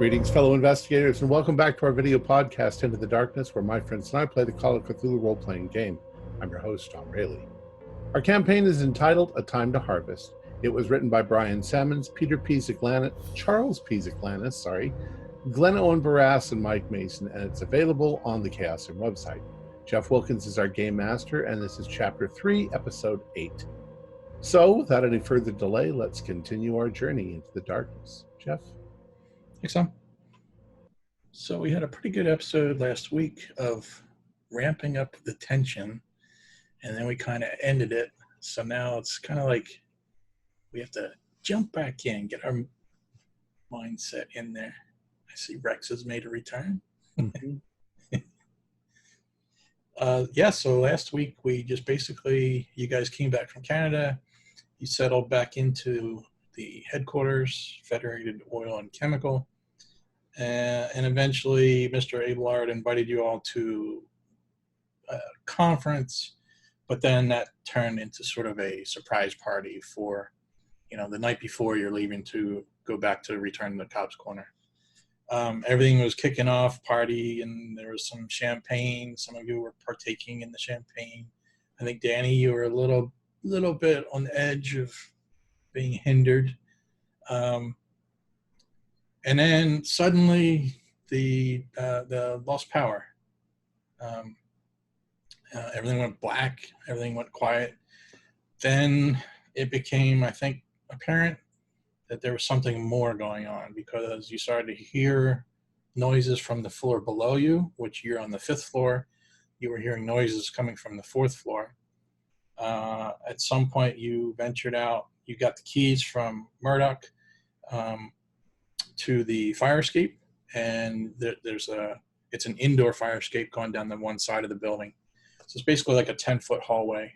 Greetings, fellow investigators, and welcome back to our video podcast, Into the Darkness, where my friends and I play the Call of Cthulhu role-playing game. I'm your host, Tom Rayleigh. Our campaign is entitled A Time to Harvest. It was written by Brian Sammons, Charles P. Zaglanis, Glenn Owen Barras, and Mike Mason, and it's available on the Chaosium website. Jeff Wilkins is our game master, and this is Chapter 3, Episode 8. So, without any further delay, let's continue our journey into the darkness. Jeff? Thanks, Tom. So we had a pretty good episode last week of ramping up the tension, and then we kind of ended it. So now it's kind of like we have to jump back in, get our mindset in there. I see Rex has made a return. So last week we just basically, you guys came back from Canada. You settled back into the headquarters, Federated Oil and Chemical. And eventually Mr. Abelard invited you all to a conference, but then that turned into sort of a surprise party for, the night before you're leaving to go back to return to the Cops Corner. Everything was kicking off, party, and there was some champagne. Some of you were partaking in the champagne. I think, Danny, you were a little bit on the edge of being hindered. And then suddenly the lost power. Everything went black. Everything went quiet. Then it became, I think, apparent that there was something more going on, because you started to hear noises from the floor below you, which you're on the 5th floor. You were hearing noises coming from the 4th floor. At some point, you ventured out. You got the keys from Murdoch to the fire escape, and it's an indoor fire escape going down the one side of the building. So it's basically like a 10-foot hallway,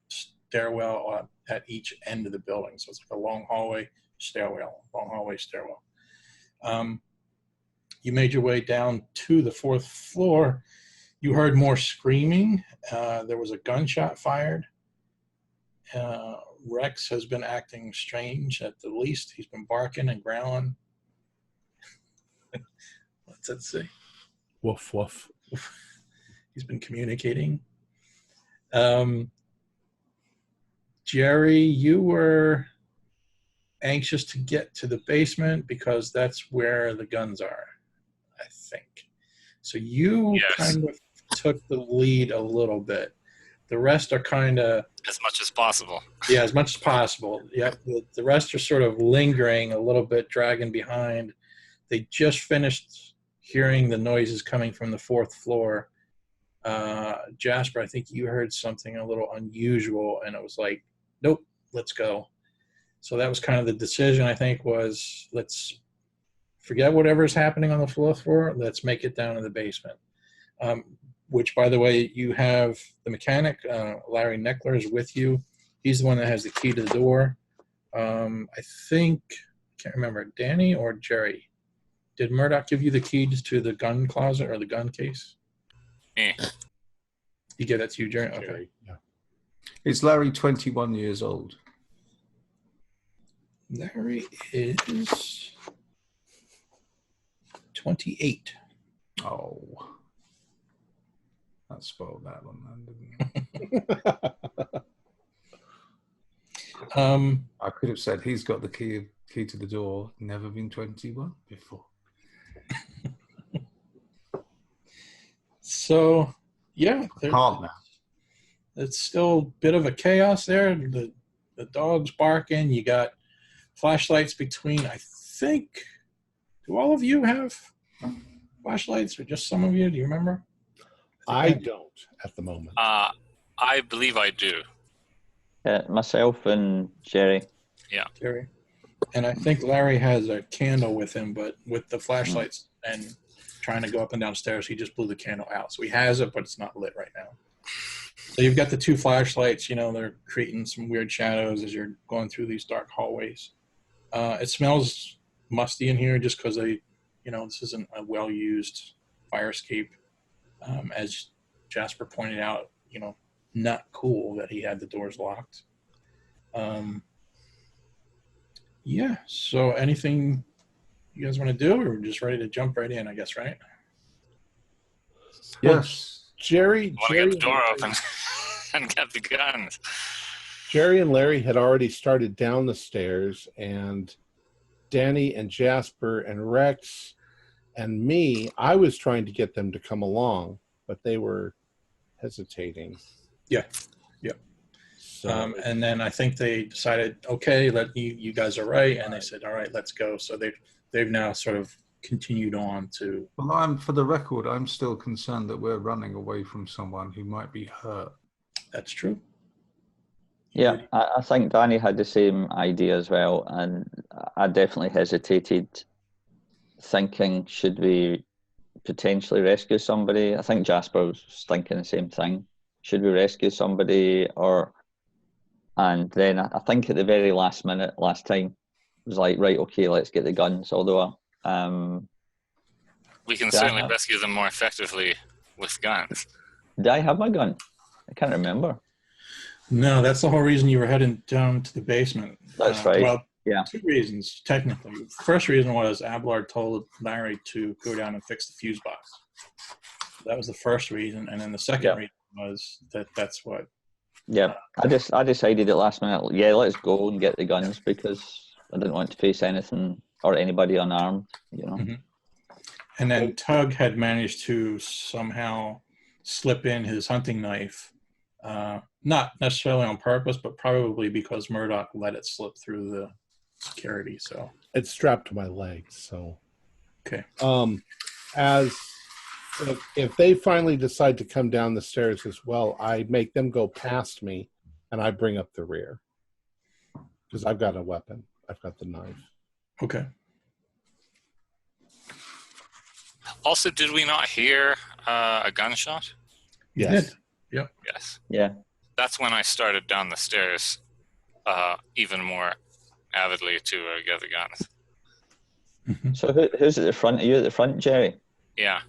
stairwell at each end of the building. So it's like a long hallway, stairwell, long hallway, stairwell. You made your way down to the 4th floor. You heard more screaming. There was a gunshot fired. Rex has been acting strange at the least. He's been barking and growling. What's that say? Woof, woof. He's been communicating. Jerry, you were anxious to get to the basement because that's where the guns are, I think. So you kind of took the lead a little bit. The rest are kind of... As much as possible. Yeah, as much as possible. Yeah, the rest are sort of lingering a little bit, dragging behind. They just finished hearing the noises coming from the 4th floor. Jasper, I think you heard something a little unusual, and it was like, nope, let's go. So that was kind of the decision, I think, was let's forget whatever's happening on the 4th floor. Let's make it down to the basement. Which, by the way, you have the mechanic, Larry Neckler, is with you. He's the one that has the key to the door. I can't remember, Danny or Jerry? Did Murdoch give you the keys to the gun closet or the gun case? You give that to you, Jerry? Okay. Yeah. Is Larry 21 years old? Larry is 28. Oh. That spoiled that one, then, didn't it? I could have said he's got the key to the door, never been 21 before. So, yeah. Can't now. It's still a bit of a chaos there. The dog's barking. You got flashlights between, I think, do all of you have flashlights, or just some of you? Do you remember? I don't at the moment. I believe I do. Myself and Jerry. Yeah. Jerry. And I think Larry has a candle with him, but with the flashlights and trying to go up and down stairs, he just blew the candle out. So he has it, but it's not lit right now. So you've got the 2 flashlights, they're creating some weird shadows as you're going through these dark hallways. It smells musty in here just because this isn't a well-used fire escape. As Jasper pointed out, not cool that he had the doors locked. Yeah, so anything you guys want to do, or we're just ready to jump right in? I guess, right? Yes. Jerry, I want to get the door open and get the guns. Jerry and Larry had already started down the stairs, and Danny and Jasper and Rex and me, I was trying to get them to come along, but they were hesitating. Yeah. So, And then I think they decided, okay, you guys are right, and they said, all right, let's go. So they've now sort of continued on to. Well, for the record, I'm still concerned that we're running away from someone who might be hurt. That's true. Yeah, I think Danny had the same idea as well, and I definitely hesitated, thinking, should we potentially rescue somebody? I think Jasper was thinking the same thing. Should we rescue somebody, and then I think at the very last minute, last time, it was like, right, okay, let's get the guns. Although, we can certainly rescue them more effectively with guns. did I have my gun? I can't remember. No, that's the whole reason you were heading down to the basement. That's right. Well, yeah. 2 reasons, technically. The first reason was Abelard told Larry to go down and fix the fuse box. That was the first reason. And then the second reason was that's what. Yeah, I decided at last minute, yeah, let's go and get the guns, because I didn't want to face anything or anybody unarmed, you know. Mm-hmm. And then Tug had managed to somehow slip in his hunting knife, not necessarily on purpose, but probably because Murdoch let it slip through the security. So it's strapped to my leg. So, okay. If they finally decide to come down the stairs as well, I make them go past me, and I bring up the rear because I've got a weapon. I've got the knife. Okay. Also, did we not hear a gunshot? Yes. Yep. Yes. Yeah. That's when I started down the stairs even more avidly to get the guns. Mm-hmm. So who's at the front? Are you at the front, Jerry? Yeah.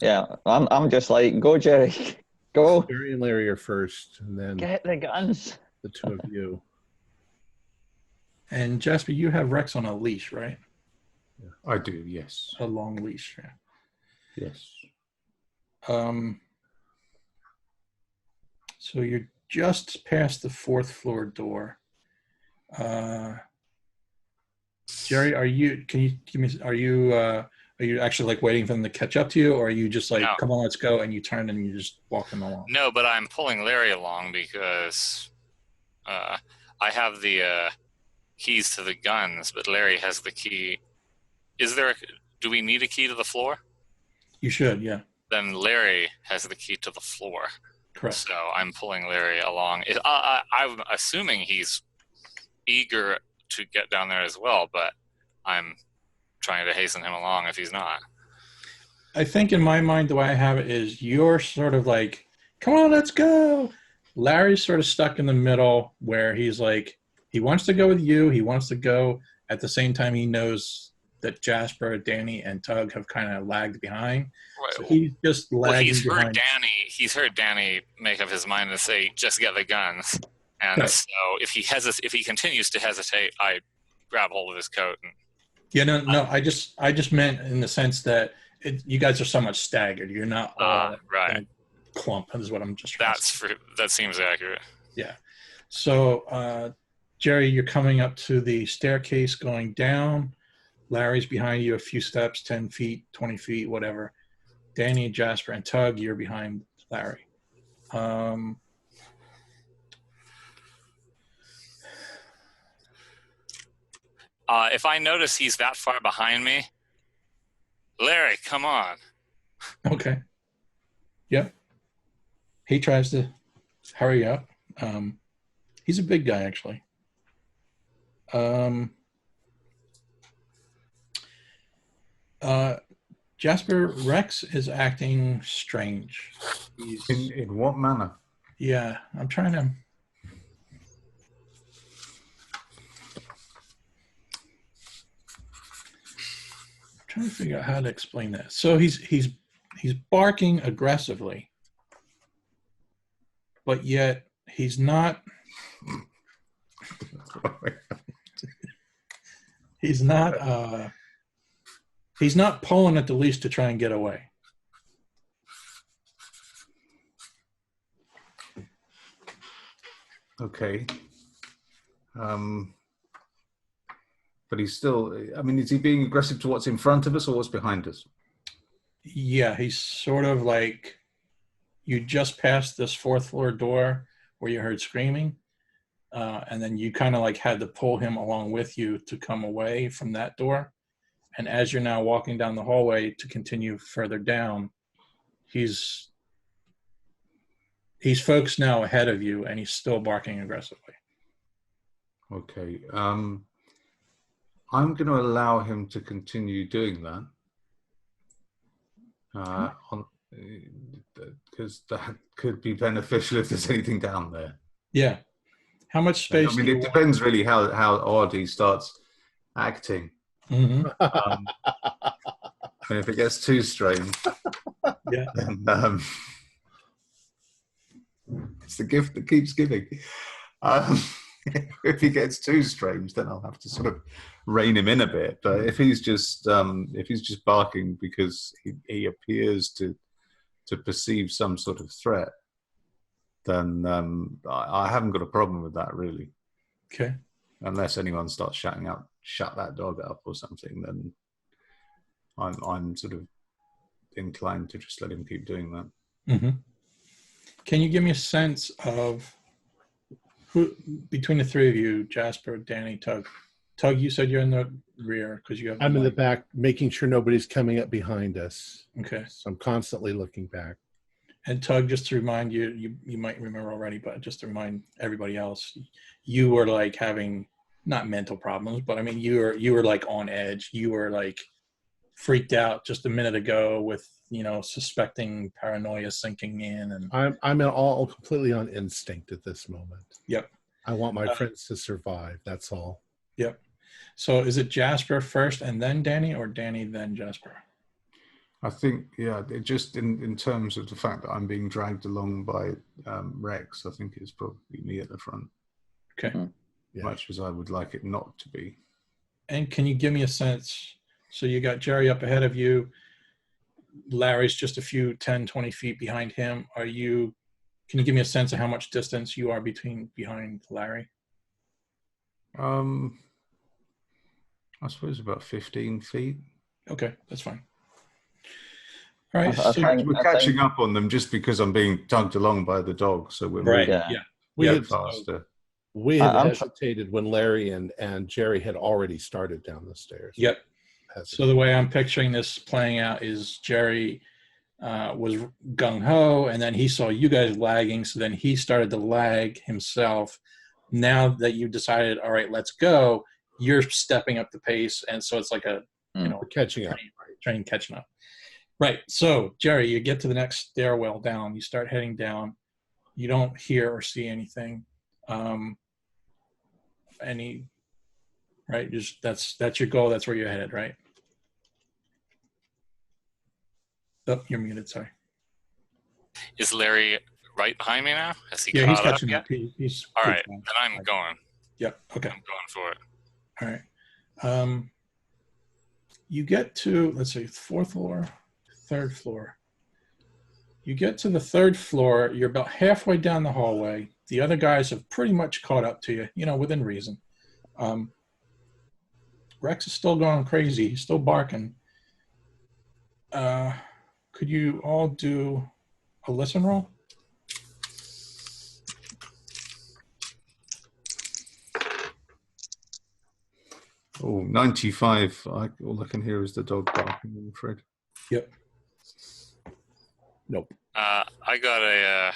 Yeah, I'm just like, go, Jerry, go. Jerry and Larry are first, and then Get the guns. the two of you. And Jasper, you have Rex on a leash, right? I do, yes. A long leash. Yeah. Yes. So you're just past the 4th floor door. Jerry, are you actually like waiting for them to catch up to you, or are you just like, no. Come on, let's go, and you turn and you just walk them along? No, but I'm pulling Larry along because I have the keys to the guns, but Larry has the key. Do we need a key to the floor? You should, yeah. Then Larry has the key to the floor. Correct. So I'm pulling Larry along. I'm assuming he's eager to get down there as well, but I'm trying to hasten him along if he's not. I think in my mind, the way I have it is you're sort of like, come on, let's go. Larry's sort of stuck in the middle where he's like, he wants to go with you. He wants to go. At the same time, he knows that Jasper, Danny, and Tug have kind of lagged behind. Right. So he's just lagging behind. He's heard Danny make up his mind to say, just get the guns. And Right. so if he continues to hesitate, I grab hold of his coat. And, Yeah, no. I just meant in the sense that you guys are somewhat staggered. You're not all right. in a clump. Is what I'm just trying to say. That seems accurate. Yeah. So, Jerry, you're coming up to the staircase going down. Larry's behind you a few steps, 10 feet, 20 feet, whatever. Danny, Jasper, and Tug, you're behind Larry. If I notice he's that far behind me, Larry, come on. Okay. Yep. He tries to hurry up. He's a big guy, actually. Jasper, Rex is acting strange. In what manner? Yeah, I'm trying to figure out how to explain that. So he's barking aggressively, but yet he's not. He's not He's not pulling at the leash to try and get away. Okay. But he's still, I mean, is he being aggressive to what's in front of us or what's behind us? Yeah, he's sort of like, you just passed this 4th floor door where you heard screaming, and then you kind of like had to pull him along with you to come away from that door. And as you're now walking down the hallway to continue further down, he's focused now ahead of you, and he's still barking aggressively. Okay. I'm going to allow him to continue doing that. Because that could be beneficial if there's anything down there. Yeah. How much space? I mean, it depends really how odd he starts acting. Mm-hmm. And if it gets too strange, yeah, then, it's the gift that keeps giving. If he gets too strange, then I'll have to sort of rein him in a bit. But if he's just barking because he appears to perceive some sort of threat, then I haven't got a problem with that really. Okay. Unless anyone starts shouting out, "Shut that dog up" or something, then I'm sort of inclined to just let him keep doing that. Mm-hmm. Can you give me a sense of who between the three of you, Jasper, Danny, Tug? Tug, you said you're in the rear because you have. I'm in the back, making sure nobody's coming up behind us. Okay. So I'm constantly looking back. And Tug, just to remind you, you might remember already, but just to remind everybody else, you were like having not mental problems, but I mean you were like on edge. You were like freaked out just a minute ago with suspecting paranoia sinking in, and I'm all completely on instinct at this moment. Yep. I want my friends to survive. That's all. Yep. So is it Jasper first and then Danny, or Danny then Jasper? I think, yeah, it just in terms of the fact that I'm being dragged along by Rex, I think it's probably me at the front. Okay. Yeah. Much as I would like it not to be. And can you give me a sense? So you got Jerry up ahead of you. Larry's just a few 10, 20 feet behind him. Can you give me a sense of how much distance you are behind Larry? I suppose about 15 feet. Okay, that's fine. All right. We're catching up on them just because I'm being tugged along by the dog, so we're moving We had faster. We had hesitated when Larry and Jerry had already started down the stairs. Yep. So the way I'm picturing this playing out is Jerry was gung-ho, and then he saw you guys lagging, so then he started to lag himself. Now that you decided, all right, let's go, you're stepping up the pace, and so it's like we're catching up. Train catching up. Right. So, Jerry, you get to the next stairwell down. You start heading down. You don't hear or see anything. Right? Just that's your goal. That's where you're headed, right? Oh, you're muted. Sorry. Is Larry right behind me now? Has he he's caught up catching yet? up. He's all right. Then I'm going. Yep. Okay. I'm going for it. All right. You get to, let's see, 4th floor, 3rd floor. You get to the 3rd floor. You're about halfway down the hallway. The other guys have pretty much caught up to you, within reason. Rex is still going crazy. He's still barking. Could you all do a listen roll? Oh, 95. All I can hear is the dog barking, I'm afraid. Yep. Nope. I got a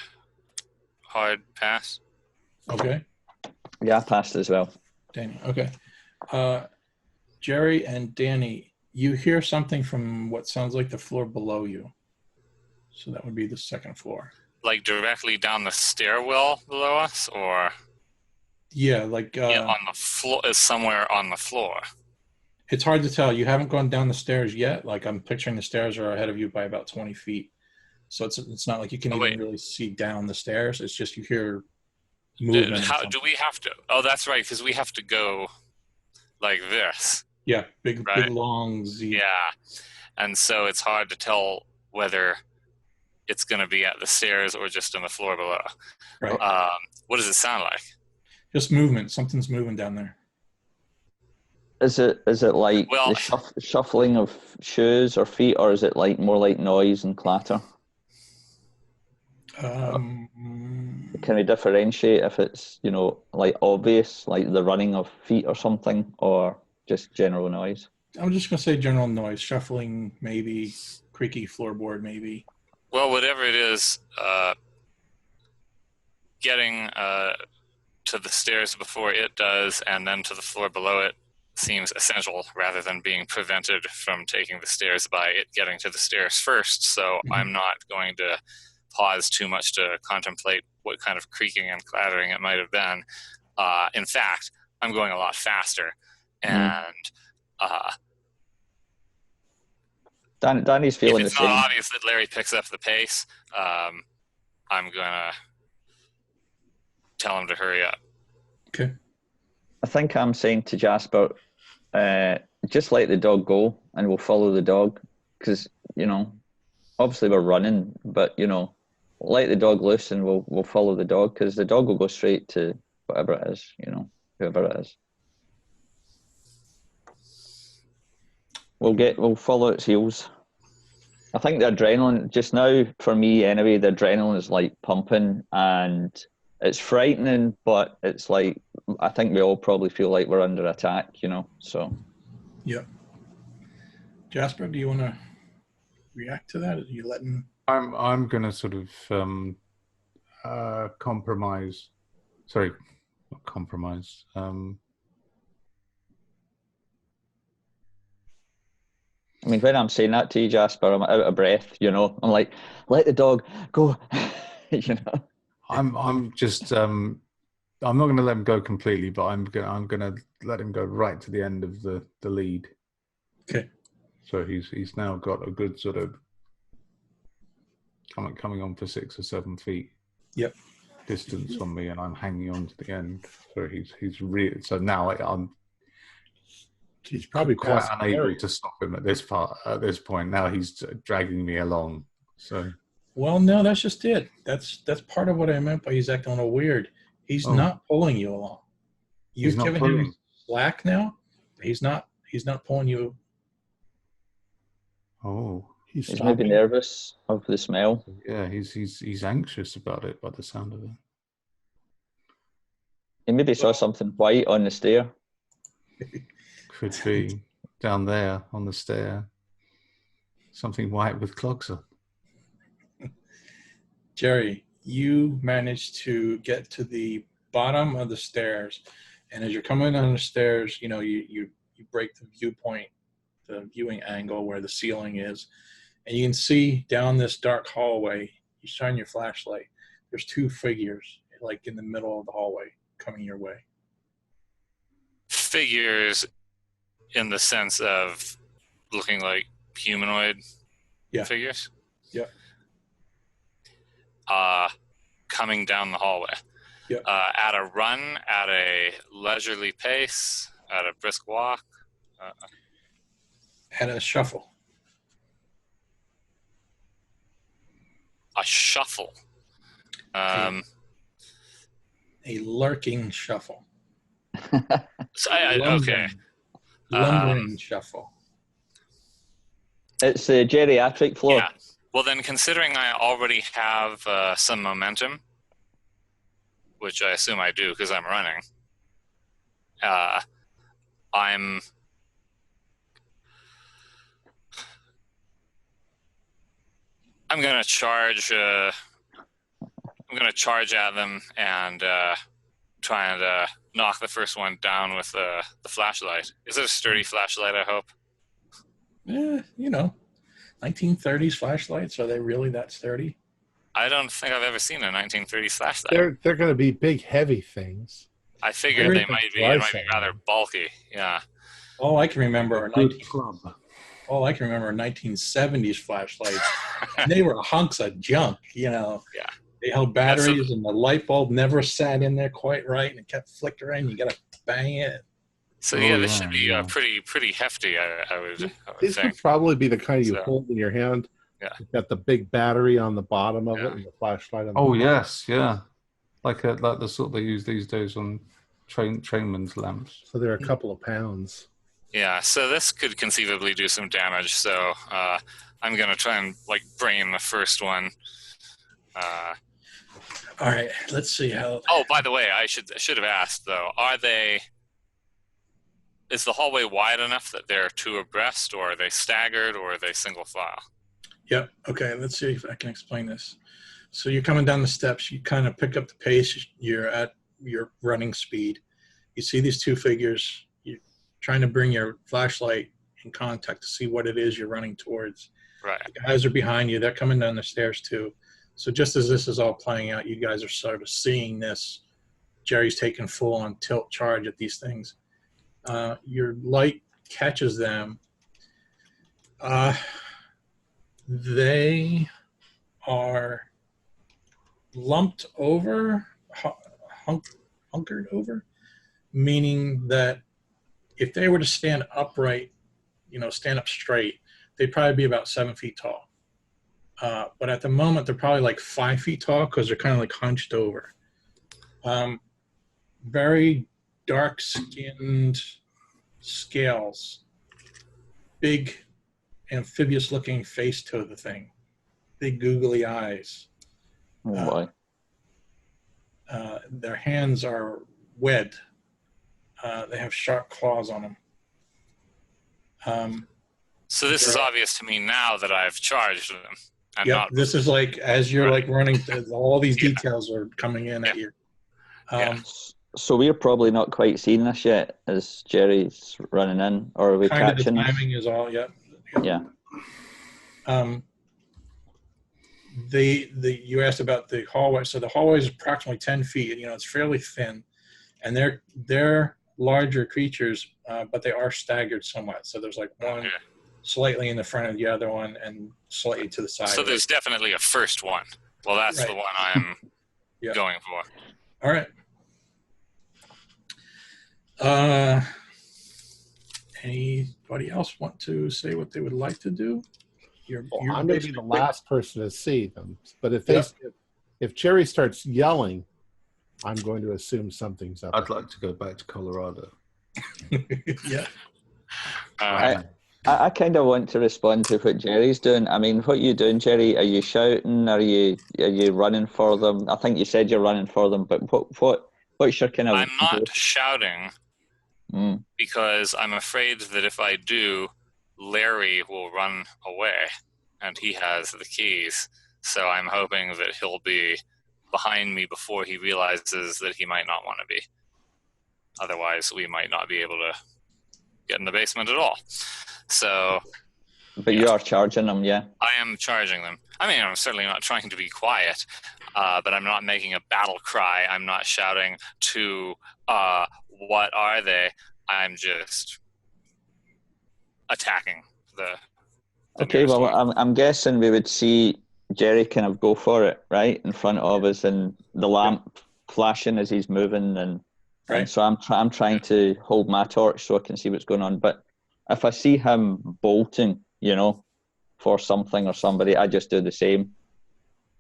hard pass. Okay. Yeah, I passed as well. Danny, okay. Jerry and Danny, you hear something from what sounds like the floor below you. So that would be the 2nd floor. Like directly down the stairwell below us, or? Yeah, like... on the floor, somewhere on the floor. It's hard to tell. You haven't gone down the stairs yet. Like, I'm picturing the stairs are ahead of you by about 20 feet. So it's not like you can even really see down the stairs. It's just you hear movement. How do we have to? Oh, that's right, because we have to go like this. Yeah, big Right. long Z. Yeah. And so it's hard to tell whether it's going to be at the stairs or just on the floor below. Right. What does it sound like? Just movement. Something's moving down there. Is it like Well- the shuffling of shoes or feet, or is it like more like noise and clatter? Can we differentiate if it's, you know, like obvious, like the running of feet or something, or just general noise? I'm just going to say general noise. Shuffling, maybe. Creaky floorboard, maybe. Well, whatever it is, getting to the stairs before it does and then to the floor below it seems essential rather than being prevented from taking the stairs by it getting to the stairs first. So I'm not going to pause too much to contemplate what kind of creaking and clattering it might have been. In fact, I'm going a lot faster. And Danny's if feeling the it's same. not obvious that Larry picks up the pace, I'm going to tell him to hurry up. Okay. I think I'm saying to Jasper, just let the dog go and we'll follow the dog. Because, you know, obviously we're running, but, you know, let the dog loose and we'll follow the dog, because the dog will go straight to whatever it is, you know, whoever it is. We'll follow its heels. I think the adrenaline, just now, for me anyway, the adrenaline is like pumping and it's frightening, but it's like, I think we all probably feel like we're under attack, you know, so. Yep. Jasper, do you want to react to that? Are you letting... I'm going to sort of compromise. Sorry, not compromise. I mean, when I'm saying that to you, Jasper, I'm out of breath, you know. I'm like, let the dog go, you know. I'm just I'm not going to let him go completely, but I'm going to let him go right to the end of the lead. Okay. So he's now got a good sort of coming on for 6 or 7 feet. Yep. Distance from me, and I'm hanging on to the end. So he's really. So now He's probably quite past unable Larry. to stop him at this point. Now he's dragging me along. So. Well, no, that's just it. That's part of what I meant by he's acting a little weird. He's not pulling you along. You've He's not given pulling. him slack now. He's not pulling you. Oh. He's maybe nervous of the smell. Yeah, he's anxious about it by the sound of it. He maybe saw something white on the stair. Could be down there on the stair. Something white with clogs on. Jerry, you managed to get to the bottom of the stairs, and as you're coming down the stairs, you know, you break the viewpoint, the viewing angle where the ceiling is, and you can see down this dark hallway. You shine your flashlight. There's 2 figures, like in the middle of the hallway, coming your way. Figures in the sense of looking like humanoid figures? Yeah. Coming down the hallway. Yeah. At a run, at a leisurely pace, at a brisk walk. At a shuffle. A shuffle. A lurking shuffle. So okay. Lumbering shuffle. It's a geriatric floor. Yeah. Well, then, considering I already have some momentum, which I assume I do because I'm running, I'm gonna charge. I'm gonna charge at them and try and knock the first one down with the flashlight. Is it a sturdy flashlight? I hope. Yeah, you know, 1930s flashlights, are they really that sturdy? I don't think I've ever seen a 1930s flashlight. They're going to be big, heavy things. I figured they might be. It might be rather bulky. Yeah. All I can remember are Good club. 1970s flashlights. And they were hunks of junk, you know. Yeah. They held batteries, and the light bulb never sat in there quite right, and it kept flickering. You got to bang it. So this should be pretty hefty. I would These think. would probably be the kind you So, hold in your hand. Yeah. You've got the big battery on the bottom of it and the flashlight on the Oh yes, yeah. Like the sort they use these days on trainmen's lamps. So they're a couple of pounds. Yeah, so this could conceivably do some damage. So I'm gonna try and brain the first one. All right, let's see how. Oh, by the way, I should have asked though. Is the hallway wide enough that they're two abreast, or are they staggered, or are they single file? Yep. Okay, let's see if I can explain this. So you're coming down the steps. You kind of pick up the pace. You're at your running speed. You see these two figures. You're trying to bring your flashlight in contact to see what it is you're running towards. Right. The guys are behind you. They're coming down the stairs too. So just as this is all playing out, you guys are sort of seeing this. Jerry's taking full on tilt charge at these things. Your light catches them. They are lumped over, hunkered over, meaning that if they were to stand upright, stand up straight, they'd probably be about 7 feet tall. But at the moment, they're probably like 5 feet tall because they're kind of hunched over. Very dark-skinned scales, big amphibious-looking face to the thing, big googly eyes. Oh boy. Their hands are webbed. They have sharp claws on them. So this is obvious to me now that I've charged them. Yeah, this is as you're running, all these details are coming in at you. So we're probably not quite seeing this yet as Jerry's running in, or are we catching the timing is all, yeah. You asked about the hallway. So the hallway is approximately 10 feet. It's fairly thin, and they're larger creatures, but they are staggered somewhat. So there's one slightly in the front of the other one, and slightly to the side. So there's definitely a first one. Well, that's the one I'm going for. All right. Anybody else want to say what they would like to do? I may be the last person to see them, but if Cherry starts yelling, I'm going to assume something's up. I'd like to go back to Colorado. Yeah. I kind of want to respond to what Jerry's doing. I mean, what are you doing, Jerry? Are you shouting? Are you running for them? I think you said you're running for them, but what's your kind of... I'm not shouting because I'm afraid that if I do, Larry will run away, and he has the keys. So I'm hoping that he'll be behind me before he realizes that he might not want to be. Otherwise, we might not be able to get in the basement at all. So... But you are charging them, yeah? I am charging them. I mean, I'm certainly not trying to be quiet, but I'm not making a battle cry. I'm not shouting to, what are they? I'm just attacking the okay, well, one. I'm guessing we would see Jerry kind of go for it, right, in front of us, and the lamp flashing as he's moving, and so I'm trying to hold my torch so I can see what's going on. But if I see him bolting, for something or somebody, I just do the same.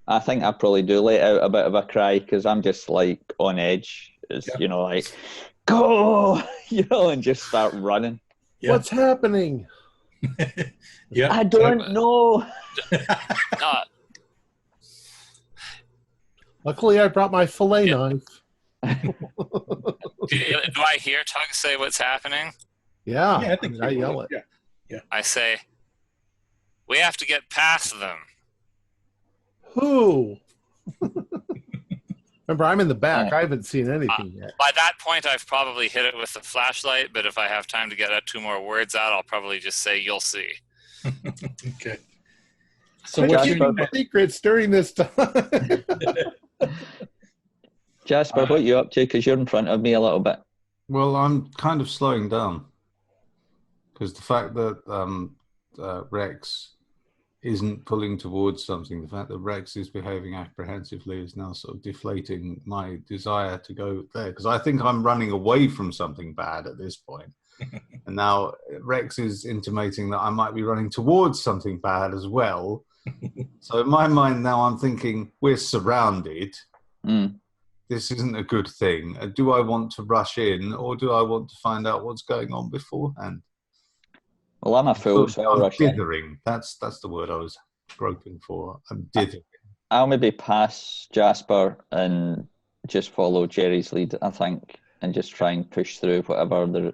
I think I probably do let out a bit of a cry because I'm just on edge. It's, go, and just start running. Yeah. What's happening? I don't know. Luckily, I brought my fillet knife. Do I hear Tug say what's happening? Yeah, I think I yell it. Yeah. I say, we have to get past them. Who? Remember, I'm in the back. I haven't seen anything yet. By that point, I've probably hit it with the flashlight, but if I have time to get 2 more words out, I'll probably just say, you'll see. Okay. So what's your secrets during this time? Jasper, what are you up to? Because you're in front of me a little bit. Well, I'm kind of slowing down because the fact that Rex isn't pulling towards something, the fact that Rex is behaving apprehensively is now sort of deflating my desire to go there, because I think I'm running away from something bad at this point. And now Rex is intimating that I might be running towards something bad as well. So in my mind now I'm thinking, we're surrounded. This isn't a good thing. Do I want to rush in, or do I want to find out what's going on beforehand? Well, I'm a fool, so I'll rush in. Dithering. That's the word I was groping for. I'm dithering. I'll maybe pass Jasper and just follow Jerry's lead, I think, and just try and push through whatever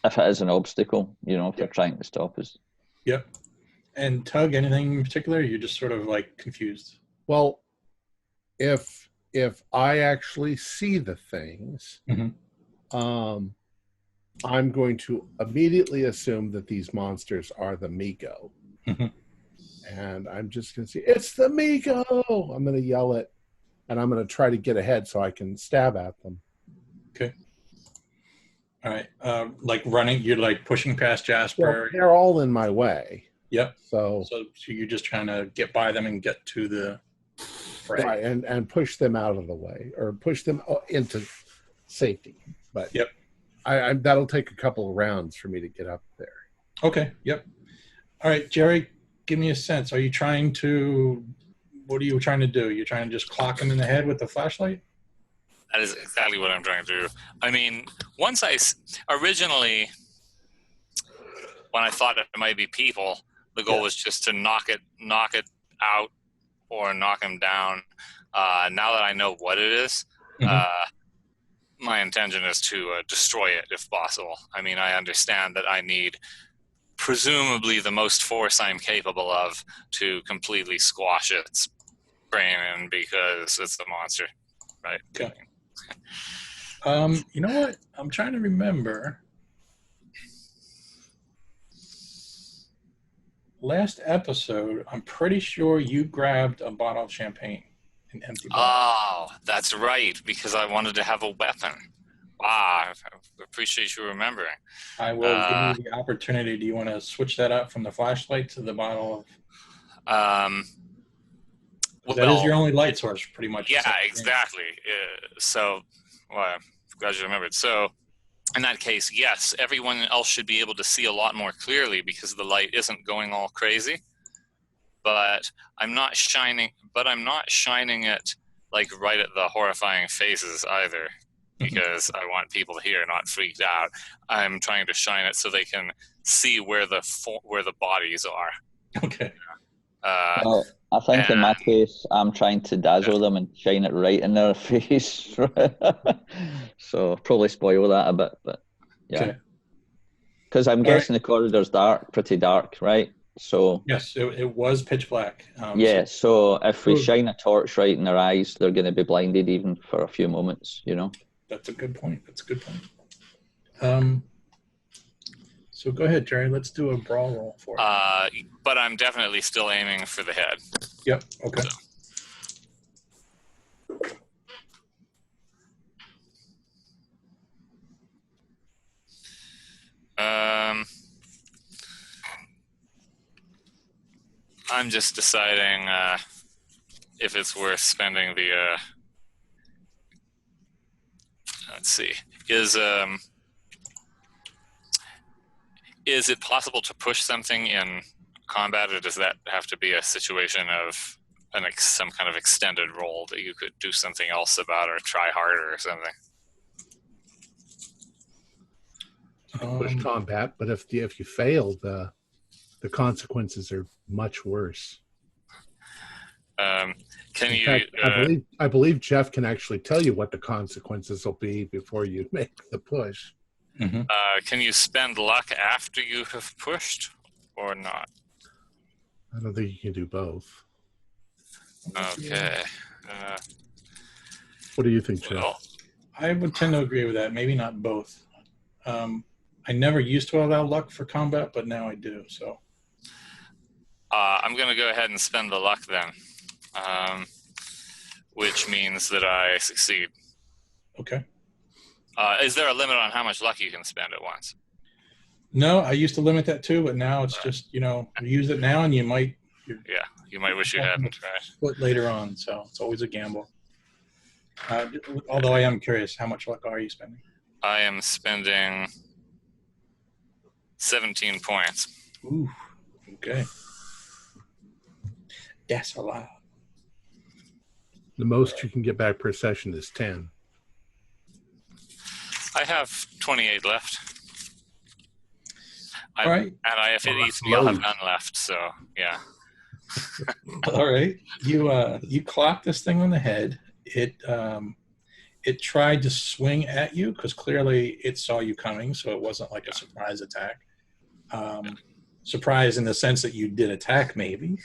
if it is an obstacle, if they're trying to stop us. Yep. And Tug, anything in particular? You're just sort of like confused. Well, if I actually see the things, I'm going to immediately assume that these monsters are the Miko. And I'm just going to say, it's the Miko! I'm going to yell it, and I'm going to try to get ahead so I can stab at them. Okay. All right. Like running, you're like pushing past Jasper. Well, they're all in my way. Yep. So you're just trying to get by them and get to the fray. Right, and push them out of the way, or push them into safety. But yep. I that'll take a couple of rounds for me to get up there. Okay. Yep. All right, Jerry, give me a sense. What are you trying to do? You're trying to just clock him in the head with the flashlight? That is exactly what I'm trying to do. I mean, originally, when I thought it might be people, the goal was just to knock it out or knock him down. Now that I know what it is, my intention is to destroy it if possible. I mean, I understand that I need presumably the most force I'm capable of to completely squash its brain in, because it's a monster, right? Okay. You know what? I'm trying to remember. Last episode, I'm pretty sure you grabbed a bottle of champagne. An empty bottle. Oh, that's right, because I wanted to have a weapon. Wow, I appreciate you remembering. I will give you the opportunity. Do you want to switch that up from the flashlight to the bottle of... that is your only light source, pretty much. Yeah, exactly. I'm glad you remembered. So, in that case, yes, everyone else should be able to see a lot more clearly because the light isn't going all crazy. But I'm not shining it like right at the horrifying faces either, because I want people here not freaked out. I'm trying to shine it so they can see where the bodies are. Okay. Well, I think in my case, I'm trying to dazzle them and shine it right in their face. So probably spoil that a bit, but yeah. Because I'm guessing the corridor's pretty dark, right? So yes, it was pitch black. So if we shine a torch right in their eyes, they're going to be blinded even for a few moments, That's a good point. So go ahead, Jerry. Let's do a brawl roll for it. But I'm definitely still aiming for the head. Yep. Okay. I'm just deciding if it's worth spending the. Let's see. Is it possible to push something in combat, or does that have to be a situation of some kind of extended roll that you could do something else about or try harder or something? Push combat, but if you fail, the consequences are much worse. Can you? Fact, I believe Jeff can actually tell you what the consequences will be before you make the push. Mm-hmm. Can you spend luck after you have pushed, or not? I don't think you can do both. Okay. What do you think, Jeff? Well, I would tend to agree with that. Maybe not both. I never used to allow luck for combat, but now I do. So I'm going to go ahead and spend the luck then, which means that I succeed. Okay. Is there a limit on how much luck you can spend at once? No, I used to limit that too, but now it's just, you use it now and you might you might wish you hadn't. Right. But later on, so it's always a gamble. Although I am curious, how much luck are you spending? I am spending 17 points. Ooh, okay. That's a lot. The most you can get back per session is 10. I have 28 left. All right. And if it eats me, I'll have none left. So, yeah. All right. You clocked this thing on the head. It tried to swing at you because clearly it saw you coming, so it wasn't like a surprise attack. Surprise in the sense that you did attack, maybe,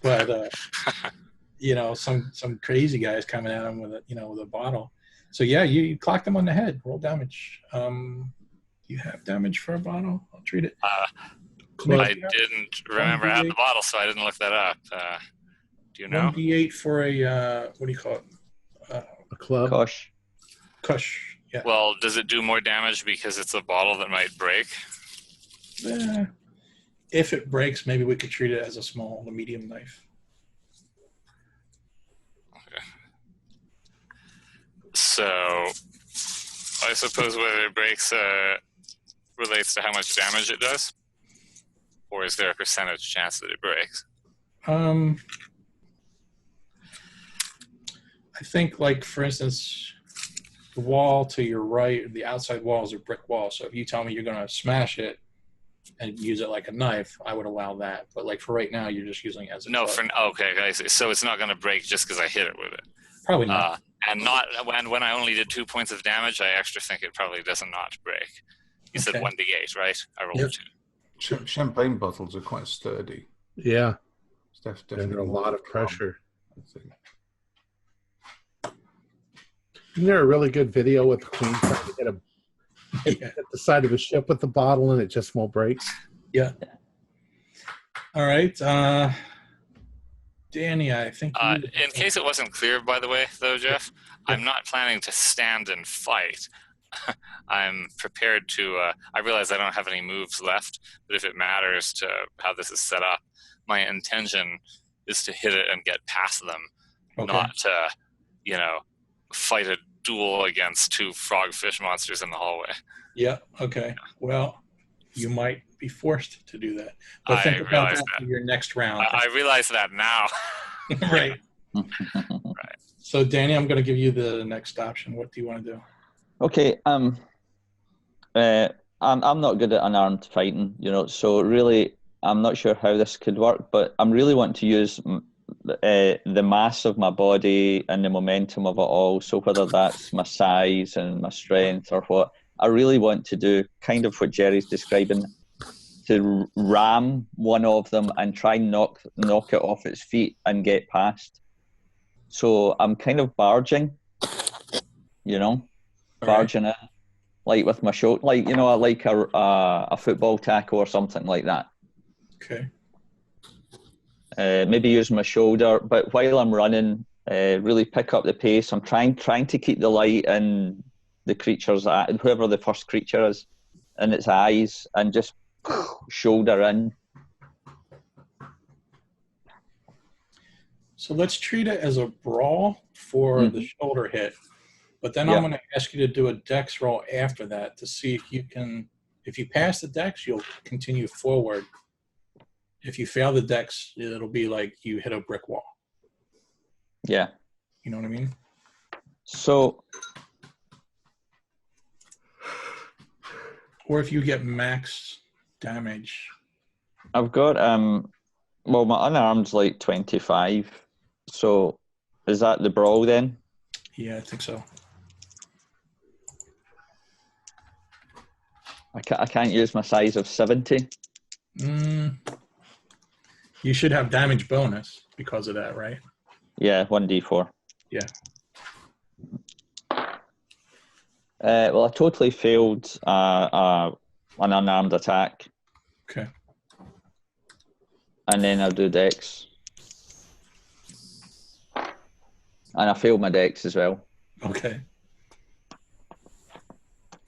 but some crazy guys coming at him with a bottle. So yeah, you clocked him on the head. Roll damage. You have damage for a bottle. I'll treat it. I didn't remember I had the bottle, so I didn't look that up. Do you know? 1d8 for a what do you call it? A club. Cush. Yeah. Well, does it do more damage because it's a bottle that might break? If it breaks, maybe we could treat it as a medium knife. Okay. So, I suppose whether it breaks relates to how much damage it does? Or is there a percentage chance that it breaks? I think, like, for instance, the wall to your right, the outside wall is a brick wall. So if you tell me you're going to smash it and use it like a knife, I would allow that. But, like, for right now, you're just using it as a club. Okay, I see. So it's not going to break just because I hit it with it? Probably not. And not when I only did 2 points of damage, I actually think it probably does not break. You said 1d8, right? I rolled 2. Champagne bottles are quite sturdy. Yeah. It's definitely Under a lot of pressure. I think. Isn't there a really good video with the Queen trying to hit the side of a ship with the bottle and it just won't break? Yeah. All right. Danny, I think... in case it wasn't clear, by the way, though, Jeff, I'm not planning to stand and fight. I'm prepared to... I realize I don't have any moves left, but if it matters to how this is set up, my intention is to hit it and get past them, not to, fight a duel against 2 frogfish monsters in the hallway. Yeah, okay. Well, you might be forced to do that. But think about that for your next round. I realize that now. Right. Right. So, Danny, I'm going to give you the next option. What do you want to do? Okay. I'm not good at unarmed fighting, so really I'm not sure how this could work, but I'm really wanting to use the mass of my body and the momentum of it all. So whether that's my size and my strength or what, I really want to do kind of what Jerry's describing, to ram one of them and try and knock it off its feet and get past. So I'm kind of barging, barging in, like with my shoulder, like like a football tackle or something like that. Okay. Maybe use my shoulder, but while I'm running, really pick up the pace. I'm trying to keep the light in the creature's eye, whoever the first creature is, in its eyes, and just shoulder in. So let's treat it as a brawl for the shoulder hit, but then I'm going to ask you to do a dex roll after that to see if you can. If you pass the dex, you'll continue forward. If you fail the dex, it'll be like you hit a brick wall. Yeah. You know what I mean? So... Or if you get max damage. I've got, my unarmed's like 25. So is that the brawl then? Yeah, I think so. I can't use my size of 70. You should have damage bonus because of that, right? Yeah, 1d4. Yeah. Well, I totally failed an unarmed attack. Okay. And then I'll do dex. And I failed my dex as well. Okay.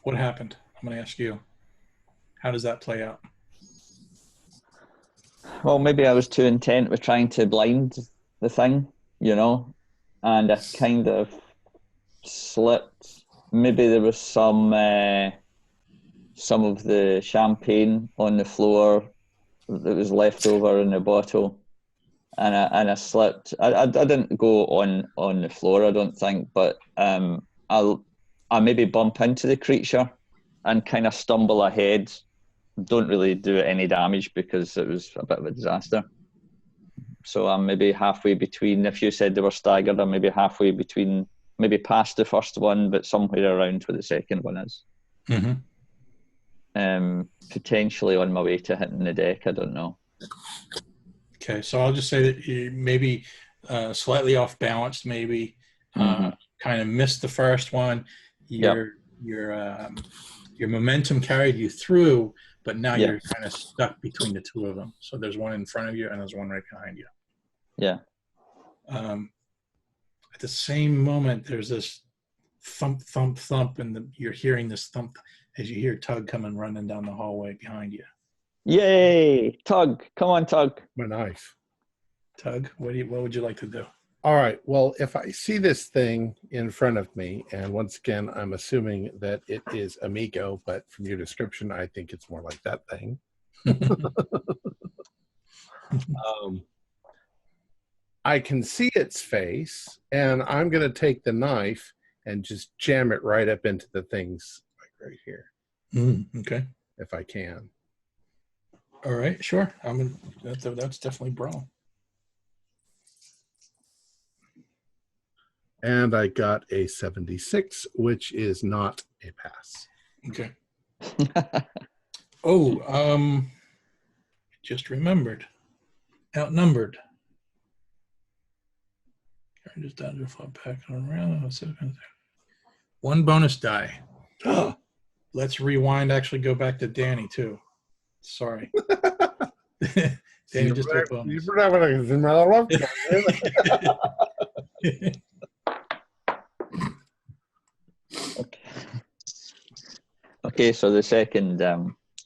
What happened? I'm going to ask you. How does that play out? Well, maybe I was too intent with trying to blind the thing, and I kind of slipped. Maybe there was some of the champagne on the floor that was left over in the bottle, and I slipped. I didn't go on the floor, I don't think, but I maybe bump into the creature and kind of stumble ahead. Don't really do it any damage because it was a bit of a disaster. So I'm maybe halfway between. If you said they were staggered, I'm maybe halfway between, maybe past the first one, but somewhere around where the second one is. Potentially on my way to hitting the deck. I don't know. Okay, so I'll just say that you maybe slightly off balance, maybe kind of missed the first one. Your momentum carried you through, but now you're kind of stuck between the two of them. So there's one in front of you and there's one right behind you. Yeah. At the same moment, there's this thump, thump, thump, and you're hearing this thump as you hear Tug coming running down the hallway behind you. Yay! Tug, come on, Tug. My knife. Tug, what would you like to do? All right. Well, if I see this thing in front of me, and once again, I'm assuming that it is Amigo, but from your description, I think it's more like that thing. I can see its face, and I'm going to take the knife and just jam it right up into the things like right here. Okay. If I can. All right, sure. That's definitely brawl. And I got a 76, which is not a pass. Okay. Just remembered. Outnumbered. Just down to flop back around. One bonus die. Let's rewind. Actually, go back to Danny too. Sorry. Danny just took bonus. Okay, so the second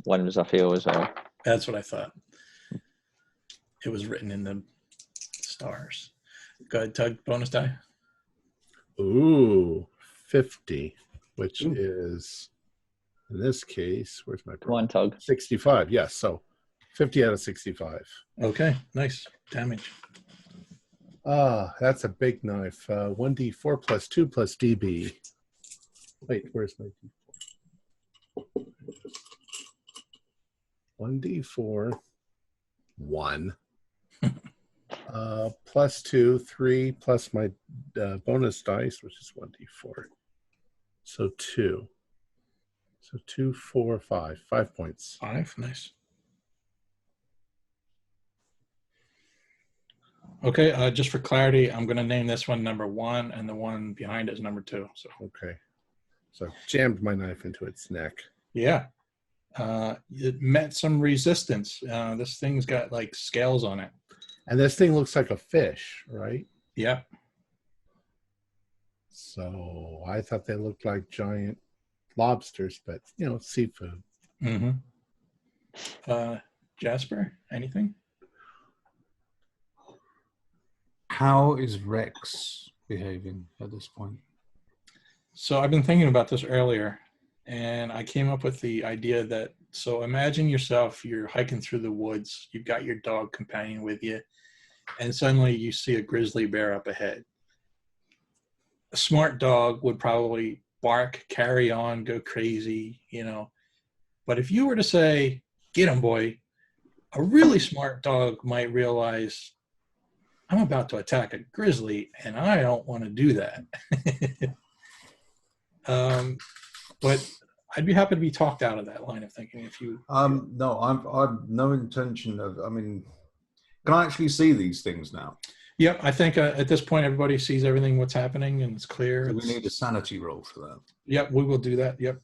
one was a fail as well. That's what I thought. It was written in the stars. Go ahead, Tug, bonus die. Ooh, 50, which is, in this case, where's my... Come on, Tug. 65, yes, so 50 out of 65. Okay, nice. Damage. That's a big knife. 1d4 plus 2 plus db. Wait, where's my d4? 1d4, 1. Plus 2, 3, plus my bonus dice, which is 1d4. So 2. So 2, 4, 5. 5 points. 5, nice. Okay, just for clarity, I'm going to name this one number 1, and the one behind it is number 2. So okay. So jammed my knife into its neck. Yeah. It met some resistance. This thing's got like scales on it. And this thing looks like a fish, right? Yeah. So I thought they looked like giant lobsters, but, seafood. Jasper, anything? How is Rex behaving at this point? So I've been thinking about this earlier, and I came up with the idea that, so imagine yourself, you're hiking through the woods, you've got your dog companion with you, and suddenly you see a grizzly bear up ahead. A smart dog would probably bark, carry on, go crazy, But if you were to say, get him, boy, a really smart dog might realize, I'm about to attack a grizzly, and I don't want to do that. But I'd be happy to be talked out of that line of thinking if you... No, I've no intention of, can I actually see these things now? Yep, I think at this point everybody sees everything, what's happening, and it's clear. Do we need a sanity roll for that? Yep, we will do that, yep.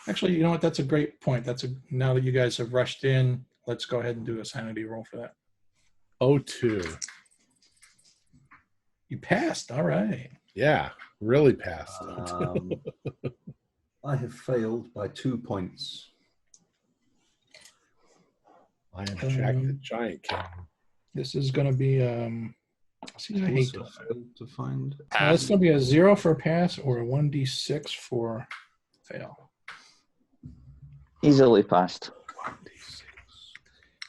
Actually, you know what, that's a great point. Now that you guys have rushed in, let's go ahead and do a sanity roll for that. 02. You passed, all right. Yeah, really passed. I have failed by 2 points. I am Jack the Giant King. This is going to be, see, I hate Also failed to find. it's going to be a 0 for pass or a 1d6 for fail. Easily passed.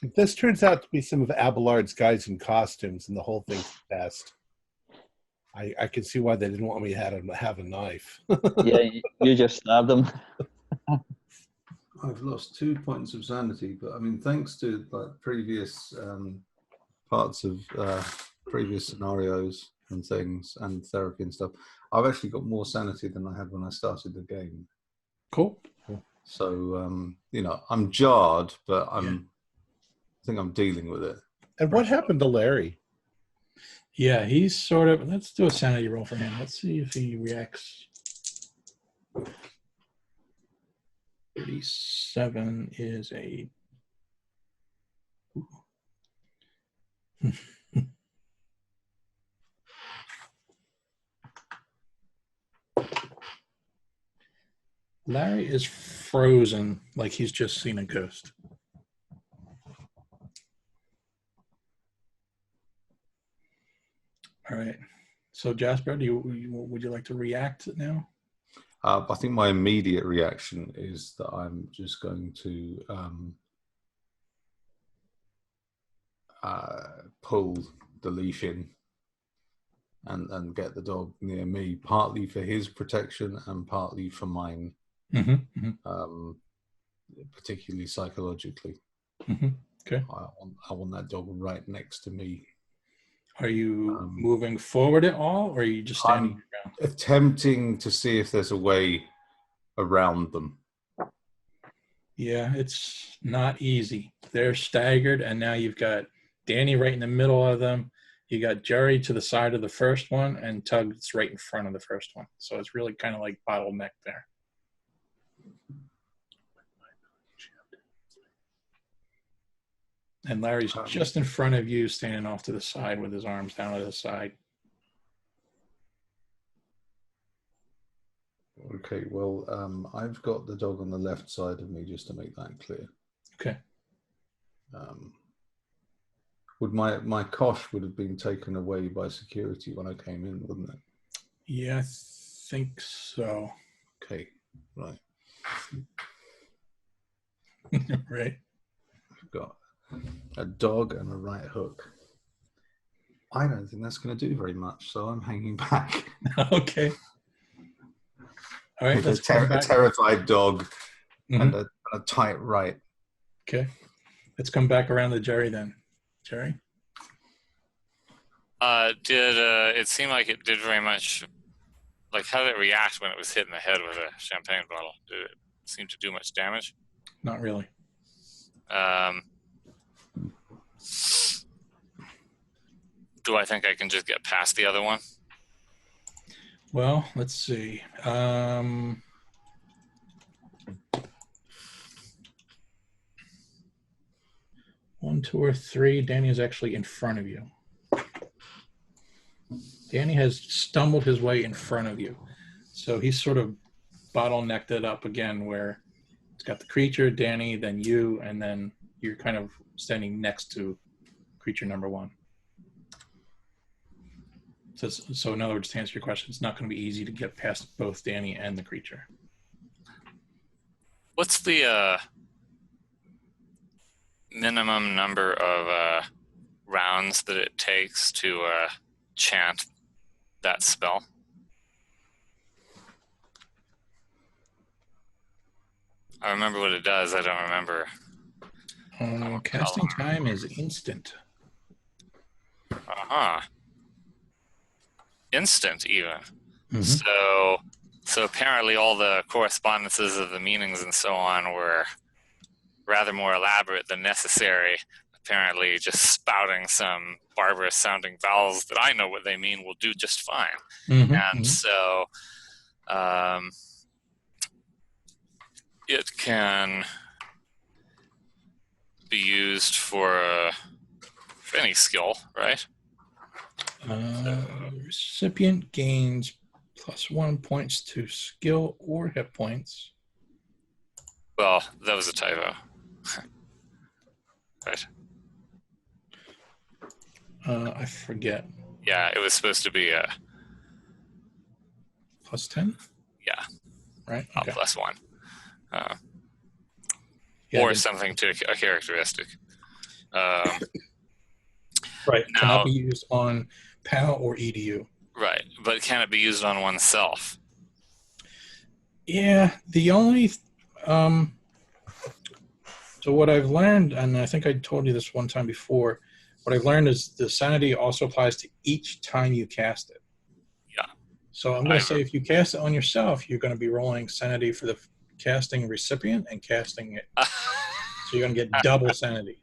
If this turns out to be some of Abelard's guys in costumes and the whole thing's passed, I can see why they didn't want me to have a knife. Yeah, you just stabbed him. I've lost 2 points of sanity, but I mean, thanks to like previous parts of previous scenarios and things and therapy and stuff, I've actually got more sanity than I had when I started the game. Cool. So you know, I'm jarred, but I think I'm dealing with it. And what happened to Larry? Yeah, he's sort of, let's do a sanity roll for him. Let's see if he reacts. 37 is a... Larry is frozen like he's just seen a ghost. All right. So Jasper, would you like to react now? I think my immediate reaction is that I'm just going to pull the leash in and get the dog near me, partly for his protection and partly for mine, particularly psychologically. Okay. I want that dog right next to me. Are you moving forward at all, or are you just standing around? Attempting to see if there's a way around them. Yeah, it's not easy. They're staggered, and now you've got Danny right in the middle of them. You got Jerry to the side of the first one, and Tug's right in front of the first one. So it's really kind of like bottleneck there. And Larry's just in front of you, standing off to the side with his arms down to the side. Okay, well, I've got the dog on the left side of me, just to make that clear. Okay. Would my kosh would have been taken away by security when I came in, wouldn't it? Yeah, I think so. Okay, right. Right. I've got a dog and a right hook. I don't think that's going to do very much, so I'm hanging back. Okay. All right, let's come back. A terrified dog and a tight right. Okay. Let's come back around to Jerry then. Jerry? It seem like it did very much, like how did it react when it was hit in the head with a champagne bottle? Did it seem to do much damage? Not really. Do I think I can just get past the other one? Well, let's see. 1, 2, or 3. Danny is actually in front of you. Danny has stumbled his way in front of you. So he's sort of bottlenecked it up again where it's got the creature, Danny, then you, and then you're kind of standing next to creature number 1. So in other words, to answer your question, it's not going to be easy to get past both Danny and the creature. What's the minimum number of rounds that it takes to chant that spell? I remember what it does. I don't remember. Casting time is instant. Instant, even. So apparently all the correspondences of the meanings and so on were rather more elaborate than necessary. Apparently just spouting some barbarous sounding vowels that I know what they mean will do just fine. So it can be used for any skill, right? Recipient gains +1 points to skill or hit points. Well, that was a typo. Right. I forget. Yeah, it was supposed to be a Plus 10? yeah, Right? a Okay. +1. Yeah, Or something to a characteristic. right. Cannot Now, be used on POW or EDU. right, but can it be used on oneself? Yeah, the only so what I've learned, and I think I told you this one time before, what I've learned is the sanity also applies to each time you cast it. Yeah. So I'm going to say if you cast it on yourself, you're going to be rolling sanity for the casting recipient and casting it. So you're going to get double sanity.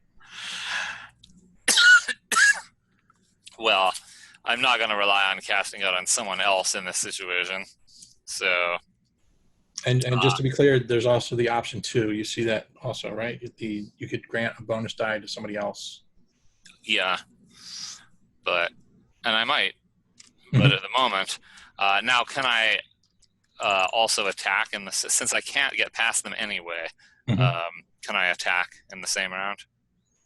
Well, I'm not going to rely on casting it on someone else in this situation. So, And just to be clear, there's also the option 2. You see that also, right? You could grant a bonus die to somebody else. yeah. And I might, but at the moment, now can I also attack since I can't get past them anyway, can I attack in the same round?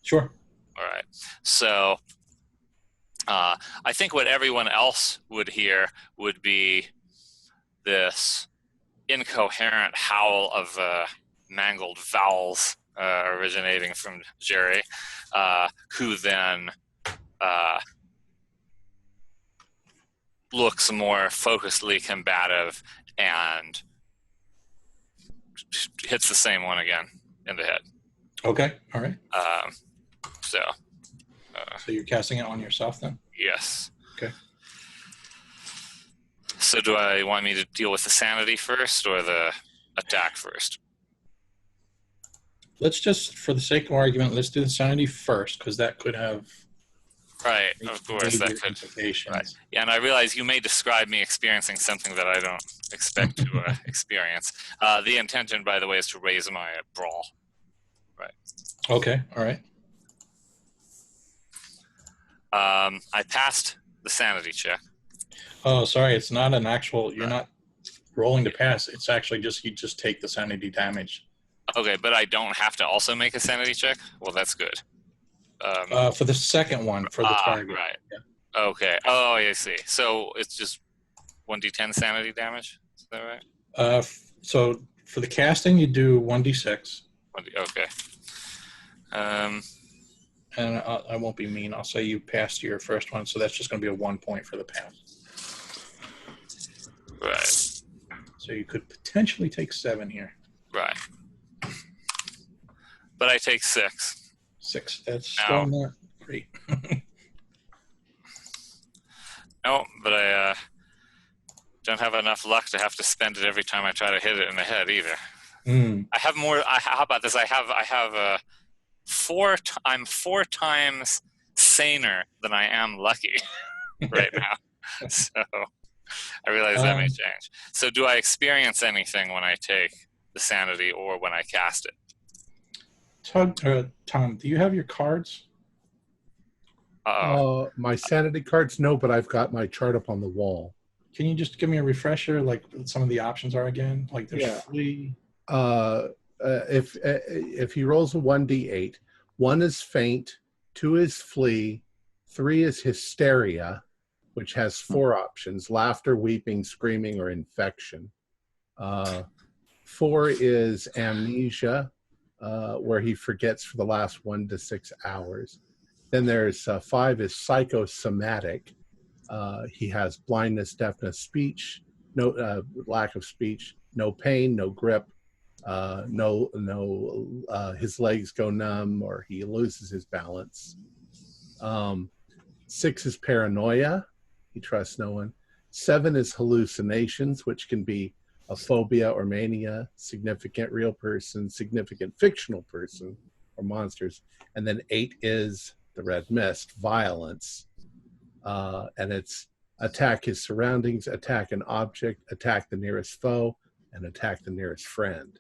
Sure. All right. So I think what everyone else would hear would be this incoherent howl of mangled vowels originating from Jerry, who then looks more focusedly combative and hits the same one again in the head. Okay. All right. So you're casting it on yourself then? yes. Okay. So do I want me to deal with the sanity first or the attack first? Let's just, for the sake of argument, let's do the sanity first, because that could have Right, of course, that could. implications. Right. Yeah, and I realize you may describe me experiencing something that I don't expect to experience. The intention, by the way, is to raise my brawl. Right. Okay. All right. I passed the sanity check. Oh, sorry. It's not an actual. You're not rolling to pass. It's actually just you just take the sanity damage. Okay, but I don't have to also make a sanity check? Well, that's good. For the second one, for the target. Right. Yeah. Okay. Oh, I see. So it's just 1d10 sanity damage? Is that right? So for the casting, you do 1d6. Okay. And I won't be mean. I'll say you passed your first one, so that's just going to be a 1 point for the pass. Right. So you could potentially take 7 here. Right. But I take 6. 6. That's still not great. No, but I don't have enough luck to have to spend it every time I try to hit it in the head either. I have more. How about this? I have 4. I'm 4 times saner than I am lucky right now. So I realize that may change. So do I experience anything when I take the sanity or when I cast it? Tom, do you have your cards? My sanity cards, no, but I've got my chart up on the wall. Can you just give me a refresher, like what some of the options are again? Like there's flee. If he rolls a 1d8, 1 is faint, 2 is flee, 3 is hysteria, which has 4 options: laughter, weeping, screaming, or infection. 4 is amnesia, where he forgets for the last 1 to 6 hours. Then there's 5 is psychosomatic. He has blindness, deafness, speech, no lack of speech, no pain, no grip, his legs go numb or he loses his balance. 6 is paranoia. He trusts no one. 7 is hallucinations, which can be a phobia or mania, significant real person, significant fictional person, or monsters. And then 8 is the red mist, violence. And it's attack his surroundings, attack an object, attack the nearest foe, and attack the nearest friend.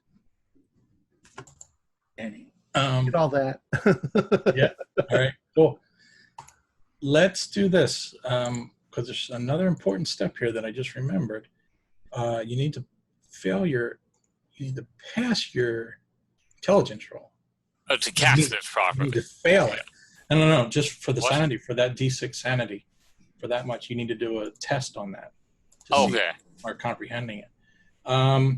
Get all that? Yeah. All right. Cool. Let's do this because there's another important step here that I just remembered. You need to pass your intelligence roll. Oh, to cast it You properly. need to fail it. No, just for the What? sanity, for that D6 sanity. For that much, you need to do a test on that to see Okay. if you are comprehending it.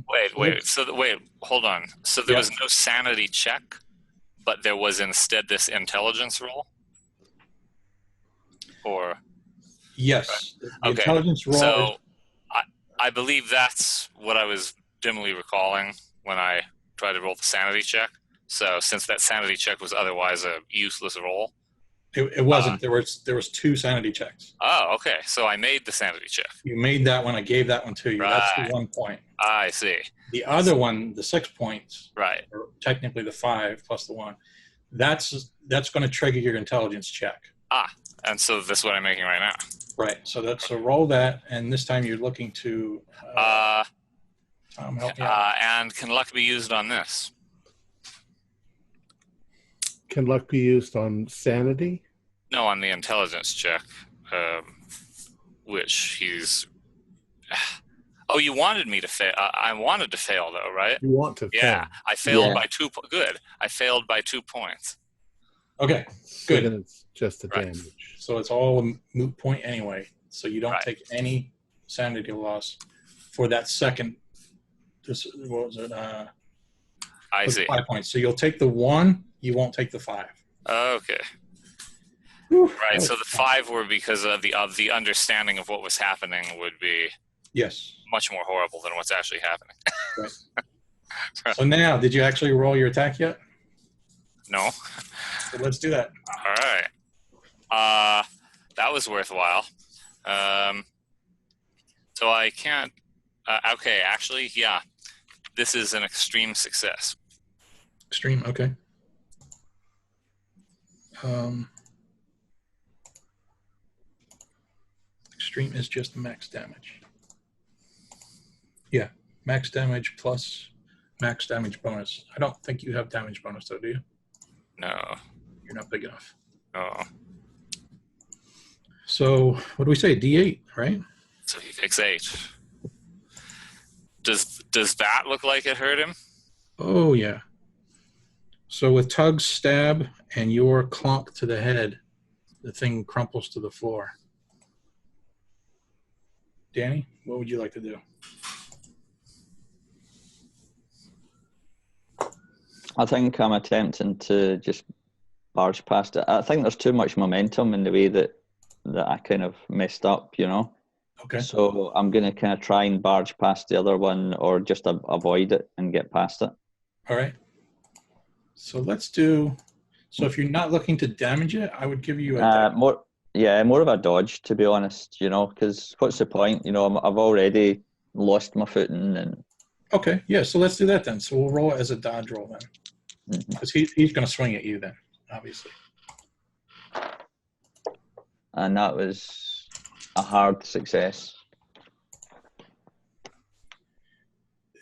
Wait, hold on. So there was no sanity check, but there was instead this intelligence roll? Or... Yes. The Okay. intelligence roll So I believe that's what I was dimly recalling when I tried to roll the sanity check. So since that sanity check was otherwise a useless roll. it wasn't. There was 2 sanity checks. Oh, okay. So I made the sanity check. You made that one. I gave that one to you. Right. That's the 1 point. I see. The other one, the 6 points, Right. or technically the 5 plus the 1, that's going to trigger your intelligence check. And so this is what I'm making right now. Right. So roll that, and this time you're looking to Tom, help me out. And can luck be used on this? Can luck be used on sanity? No, on the intelligence check, which he's... Oh, you wanted me to fail. I wanted to fail, though, right? You want to Yeah, fail. I failed by 2 points. Good. I failed by 2 points. Okay, So good. then it's just a Right. damage. So it's all a moot point anyway. So you don't Right. take any sanity loss for that second. What was it? I see. 5 points. So you'll take the 1. You won't take the 5. Okay. Whew. Right. So the 5 were because of the understanding of what was happening would be Yes. much more horrible than what's actually happening. So now, did you actually roll your attack yet? No. So let's do that. All right. That was worthwhile. So I can't. Okay. Actually, yeah. This is an extreme success. Extreme. Okay. Extreme is just max damage. Yeah, max damage plus max damage bonus. I don't think you have damage bonus though, do you? No. You're not big enough. No. So what do we say? D8, right? So he takes 8. Does that look like it hurt him? Oh yeah. So with Tug's stab and your clunk to the head, the thing crumples to the floor. Danny, what would you like to do? I think I'm attempting to just barge past it. I think there's too much momentum in the way that I kind of messed up, you know? Okay. So I'm going to kind of try and barge past the other one or just avoid it and get past it. All right. So let's do... So if you're not looking to damage it, I would give you a... more of a dodge, to be honest, you know, because what's the point? You know, I've already lost my footing. And Okay, yeah, so let's do that then. So we'll roll it as a dodge roll then. Because he's going to swing at you then, obviously. And that was a hard success.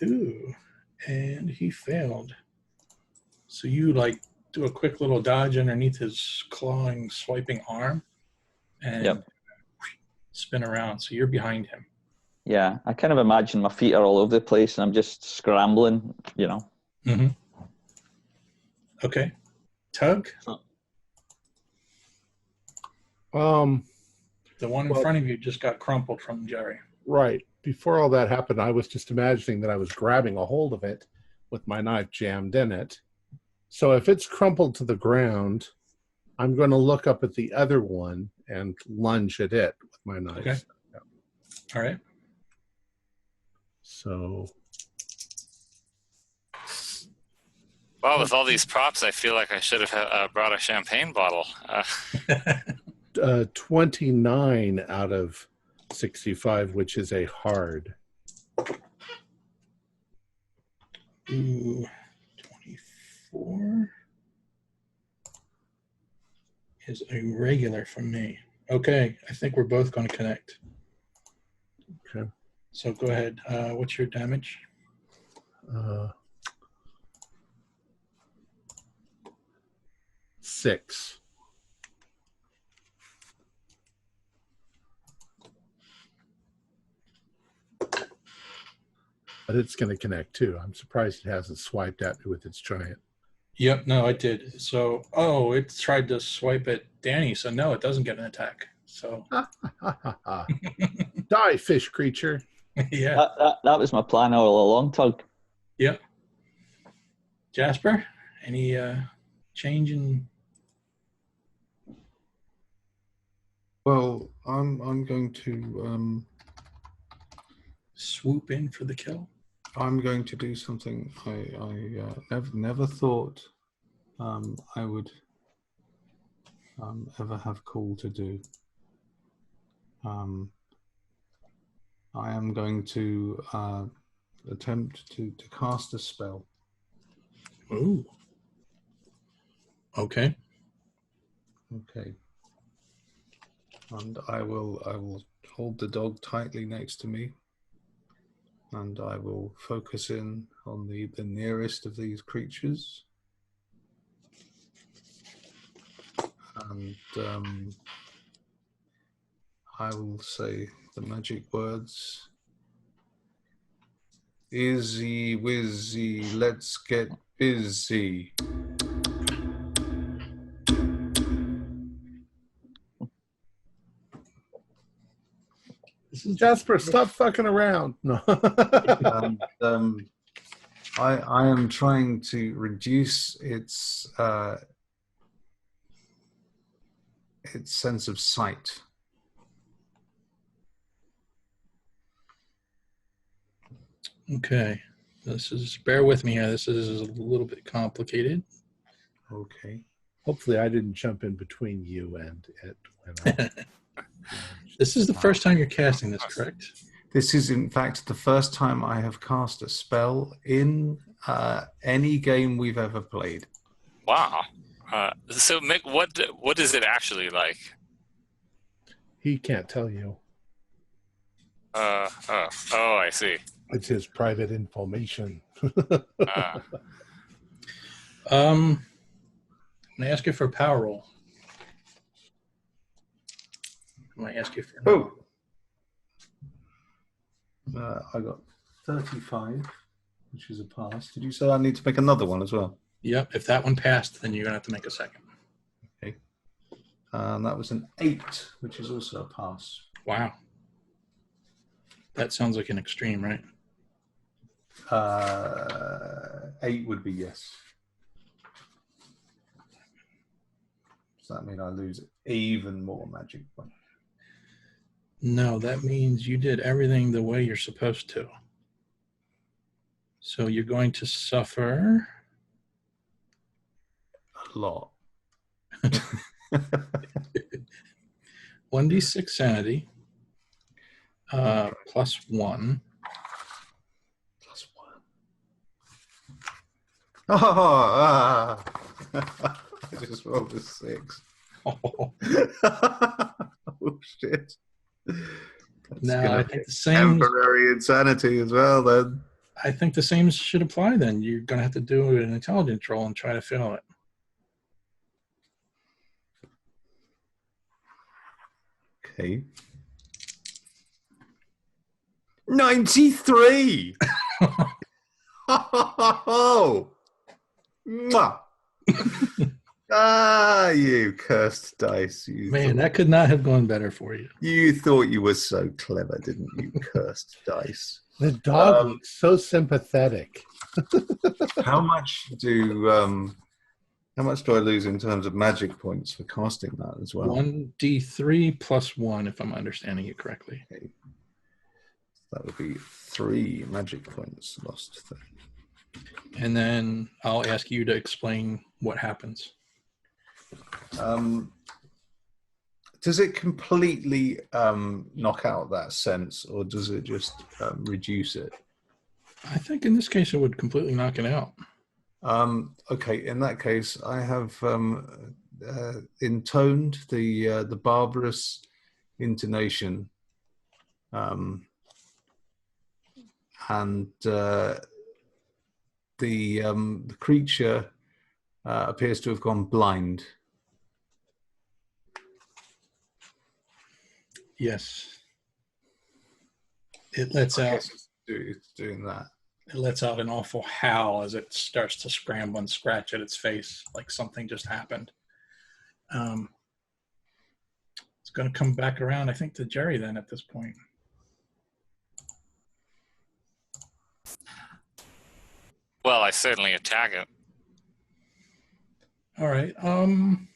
Ooh, and he failed. So you like do a quick little dodge underneath his clawing, swiping arm, and spin around. So you're behind him. Yeah, I kind of imagine my feet are all over the place and I'm just scrambling, you know. Mm-hmm. Okay. Tug? The one in front of you just got crumpled from Jerry. Right. Before all that happened, I was just imagining that I was grabbing a hold of it with my knife jammed in it. So if it's crumpled to the ground, I'm going to look up at the other one and lunge at it with my knife. Okay. All right. So... Well, with all these props, I feel like I should have brought a champagne bottle. 29 out of 65, which is a hard. Ooh, 24 is a regular for me. Okay, I think we're both going to connect. Okay. So go ahead. What's your damage? 6. But it's going to connect too. I'm surprised it hasn't swiped at me with its giant Yep, no, I did. So, it tried to swipe at Danny, so no, it doesn't get an attack. So, Die, fish creature. yeah. That was my plan all along, Tug. Yep. Jasper, any change in? Well, I'm going to Swoop in for the kill. I'm going to do something I never thought I would ever have call to do. I am going to attempt to cast a spell. Ooh. Okay. Okay. And I will hold the dog tightly next to me, and I will focus in on the nearest of these creatures. And I will say the magic words. Izzy wizzy, let's get busy. Jasper, stop fucking around. No. And I am trying to reduce its sense of sight. Okay. Bear with me here. This is a little bit complicated. Okay. Hopefully I didn't jump in between you and it. This is the first time you're casting this, correct? This is, in fact, the first time I have cast a spell in any game we've ever played. Wow. So, Mick, what is it actually like? He can't tell you. Oh, I see. It's his private information. I'm gonna ask you for a power roll. I'm gonna ask you for. Oh. I got 35, which is a pass. Did you say I need to make another one as well? Yep. If that one passed, then you're gonna have to make a second. Okay. And that was an 8, which is also a pass. Wow. That sounds like an extreme, right? 8 would be yes. Does that mean I lose even more magic points? No, that means you did everything the way you're supposed to. So you're going to suffer A lot. 1d6 sanity plus 1. Plus 1. Oh, I just rolled a 6. Oh. Oh shit. That's No, gonna I be think the same. temporary insanity as well then. I think the same should apply then. You're going to have to do an intelligence roll and try to fail it. Okay. 93. Oh. Mwah. Ah, you cursed dice. Man, that could not have gone better for you. You thought you were so clever, didn't you, cursed dice? The dog looks so sympathetic. How much do I lose in terms of magic points for casting that as well? 1d3 plus 1, if I'm understanding it correctly. Okay. That would be 3 magic points lost. And then I'll ask you to explain what happens. Does it completely knock out that sense, or does it just reduce it? I think in this case it would completely knock it out. Okay, in that case, I have intoned the barbarous intonation, and the creature appears to have gone blind. Yes. It lets out. It's doing that. It lets out an awful howl as it starts to scramble and scratch at its face, like something just happened. It's going to come back around, I think, to Jerry then at this point. Well, I certainly attack it. All right. I'm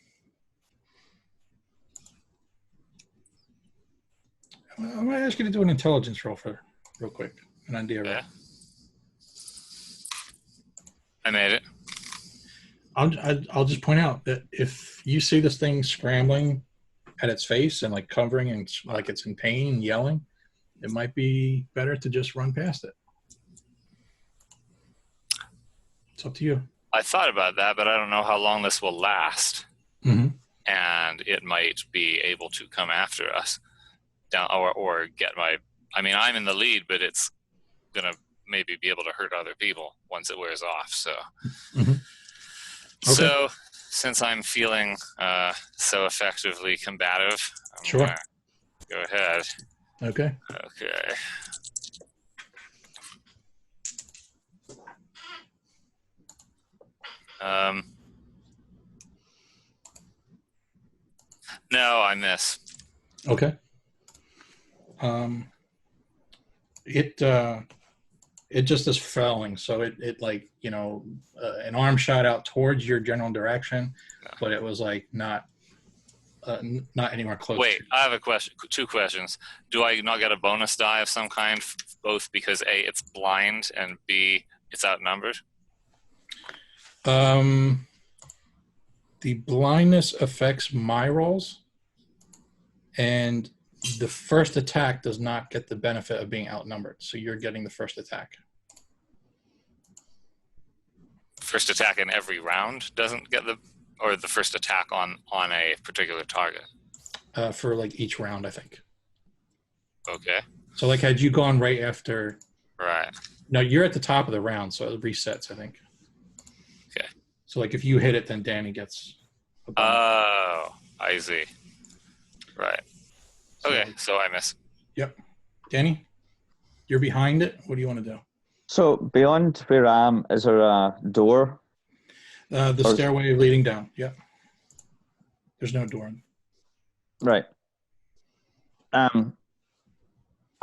going to ask you to do an intelligence roll for real quick, an idea roll. Yeah. I made it. I'll just point out that if you see this thing scrambling at its face and like covering and like it's in pain and yelling, it might be better to just run past it. It's up to you. I thought about that, but I don't know how long this will last. Mm-hmm. And it might be able to come after us down or get my. I mean, I'm in the lead, but it's gonna maybe be able to hurt other people once it wears off. So, Okay. So since I'm feeling so effectively combative, I'm Sure. gonna go ahead. Okay. Okay. No, I miss. Okay. It just is falling, so it like, you know, an arm shot out towards your general direction, but it was like not anywhere close. Wait, I have a question. 2 questions. Do I not get a bonus die of some kind, both because A, it's blind, and B, it's outnumbered? The blindness affects my rolls, and the first attack does not get the benefit of being outnumbered, so you're getting the first attack. First attack in every round doesn't get or the first attack on a particular target? For like each round, I think. Okay. So like had you gone right after... Right. No, you're at the top of the round, so it resets, I think. Okay. So like if you hit it, then Danny gets a bonus. Oh, I see. Right. Okay, so I miss. Yep. Danny, you're behind it. What do you want to do? So beyond where I am, is there a door? The stairway leading down. Yep. There's no door. Right. I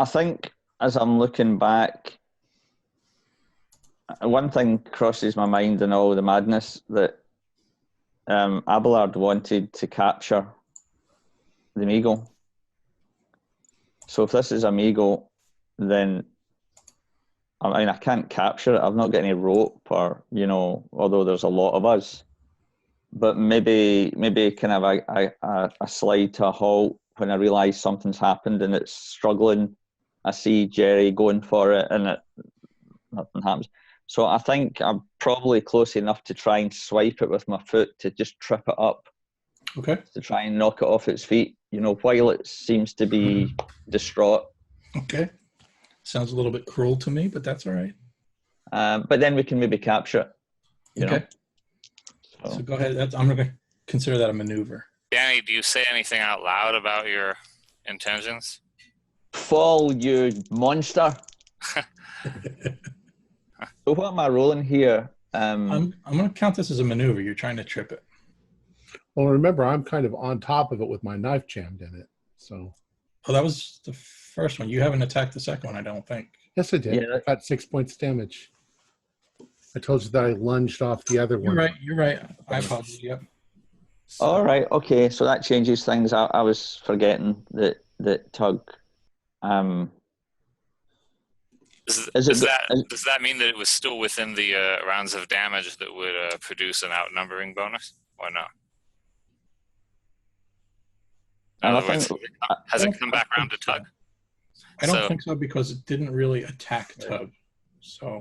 think as I'm looking back, one thing crosses my mind in all the madness that Abelard wanted to capture the Meagle. So if this is a Meagle, then I mean I can't capture it. I've not got any rope, or although there's a lot of us. But maybe kind of a slide to a halt when I realise something's happened and it's struggling. I see Jerry going for it and nothing happens. So I think I'm probably close enough to try and swipe it with my foot to just trip it up. Okay. To try and knock it off its feet, while it seems to be distraught. Okay. Sounds a little bit cruel to me, but that's all right. But then we can maybe capture it. Okay. So go ahead. I'm going to consider that a maneuver. Danny, do you say anything out loud about your intentions? Fall, you monster. So what am I rolling here? I'm going to count this as a maneuver. You're trying to trip it. Well, remember, I'm kind of on top of it with my knife jammed in it. So. Oh, that was the first one. You haven't attacked the second one, I don't think. Yes, I did. Yeah. I got 6 points damage. I told you that I lunged off the other one. You're right. I apologize. Yep. All right. Okay. So that changes things. I was forgetting that Tug. Does that mean that it was still within the rounds of damage that would produce an outnumbering bonus, or not? In other words, has it come back around to Tug? I don't think so, because it didn't really attack Tug. So.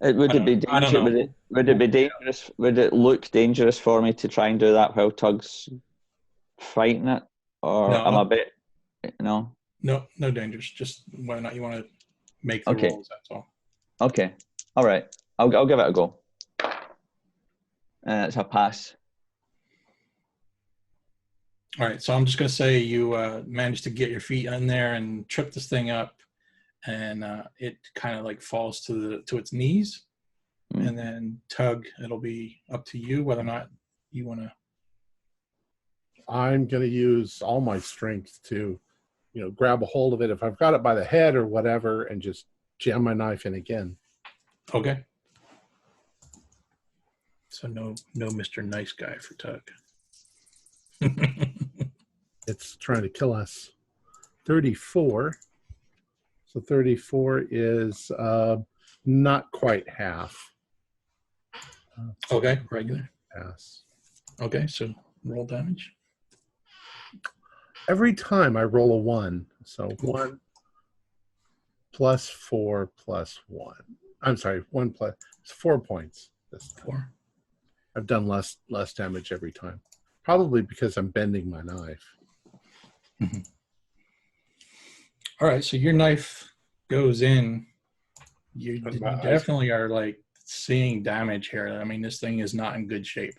Would it be dangerous? Would it look dangerous for me to try and do that while Tug's fighting it, or No. am I a bit? No. No dangers. Just whether or not you want to make the rolls. That's all. Okay. All right. I'll give it a go. It's a pass. All right. So I'm just going to say you managed to get your feet in there and trip this thing up, and it kind of like falls to its knees. And then Tug, it'll be up to you whether or not you want to. I'm going to use all my strength to, grab a hold of it if I've got it by the head or whatever, and just jam my knife in again. Okay. So no Mr. Nice Guy for Tug. It's trying to kill us. 34. So 34 is not quite half. Okay, regular. Pass. Okay, so roll damage. Every time I roll a 1, so 1 plus 4 plus 1. I'm sorry, 1 plus 4 points this time. 4. I've done less damage every time. Probably because I'm bending my knife. Mm-hmm. All right, so your knife goes in. You definitely are like seeing damage here. I mean, this thing is not in good shape.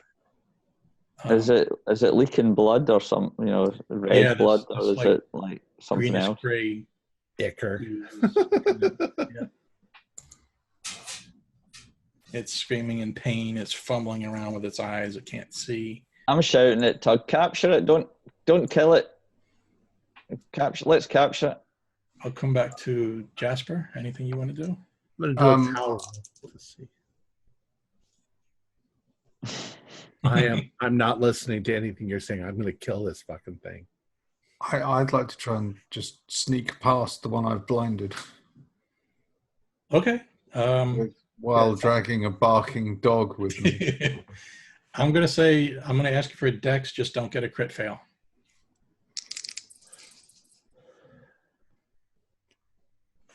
Is it leaking blood or some red blood, or is it like something greenish else? Gray Icker. Yeah. It's screaming in pain. It's fumbling around with its eyes. It can't see. I'm shouting at Tug, capture it! Don't kill it. Let's capture it. I'll come back to Jasper. Anything you want to do? I'm going to do a power roll to see. I'm not listening to anything you're saying. I'm going to kill this fucking thing. I'd like to try and just sneak past the one I've blinded. Okay. While dragging a barking dog with me. I'm going to ask you for a dex. Just don't get a crit fail.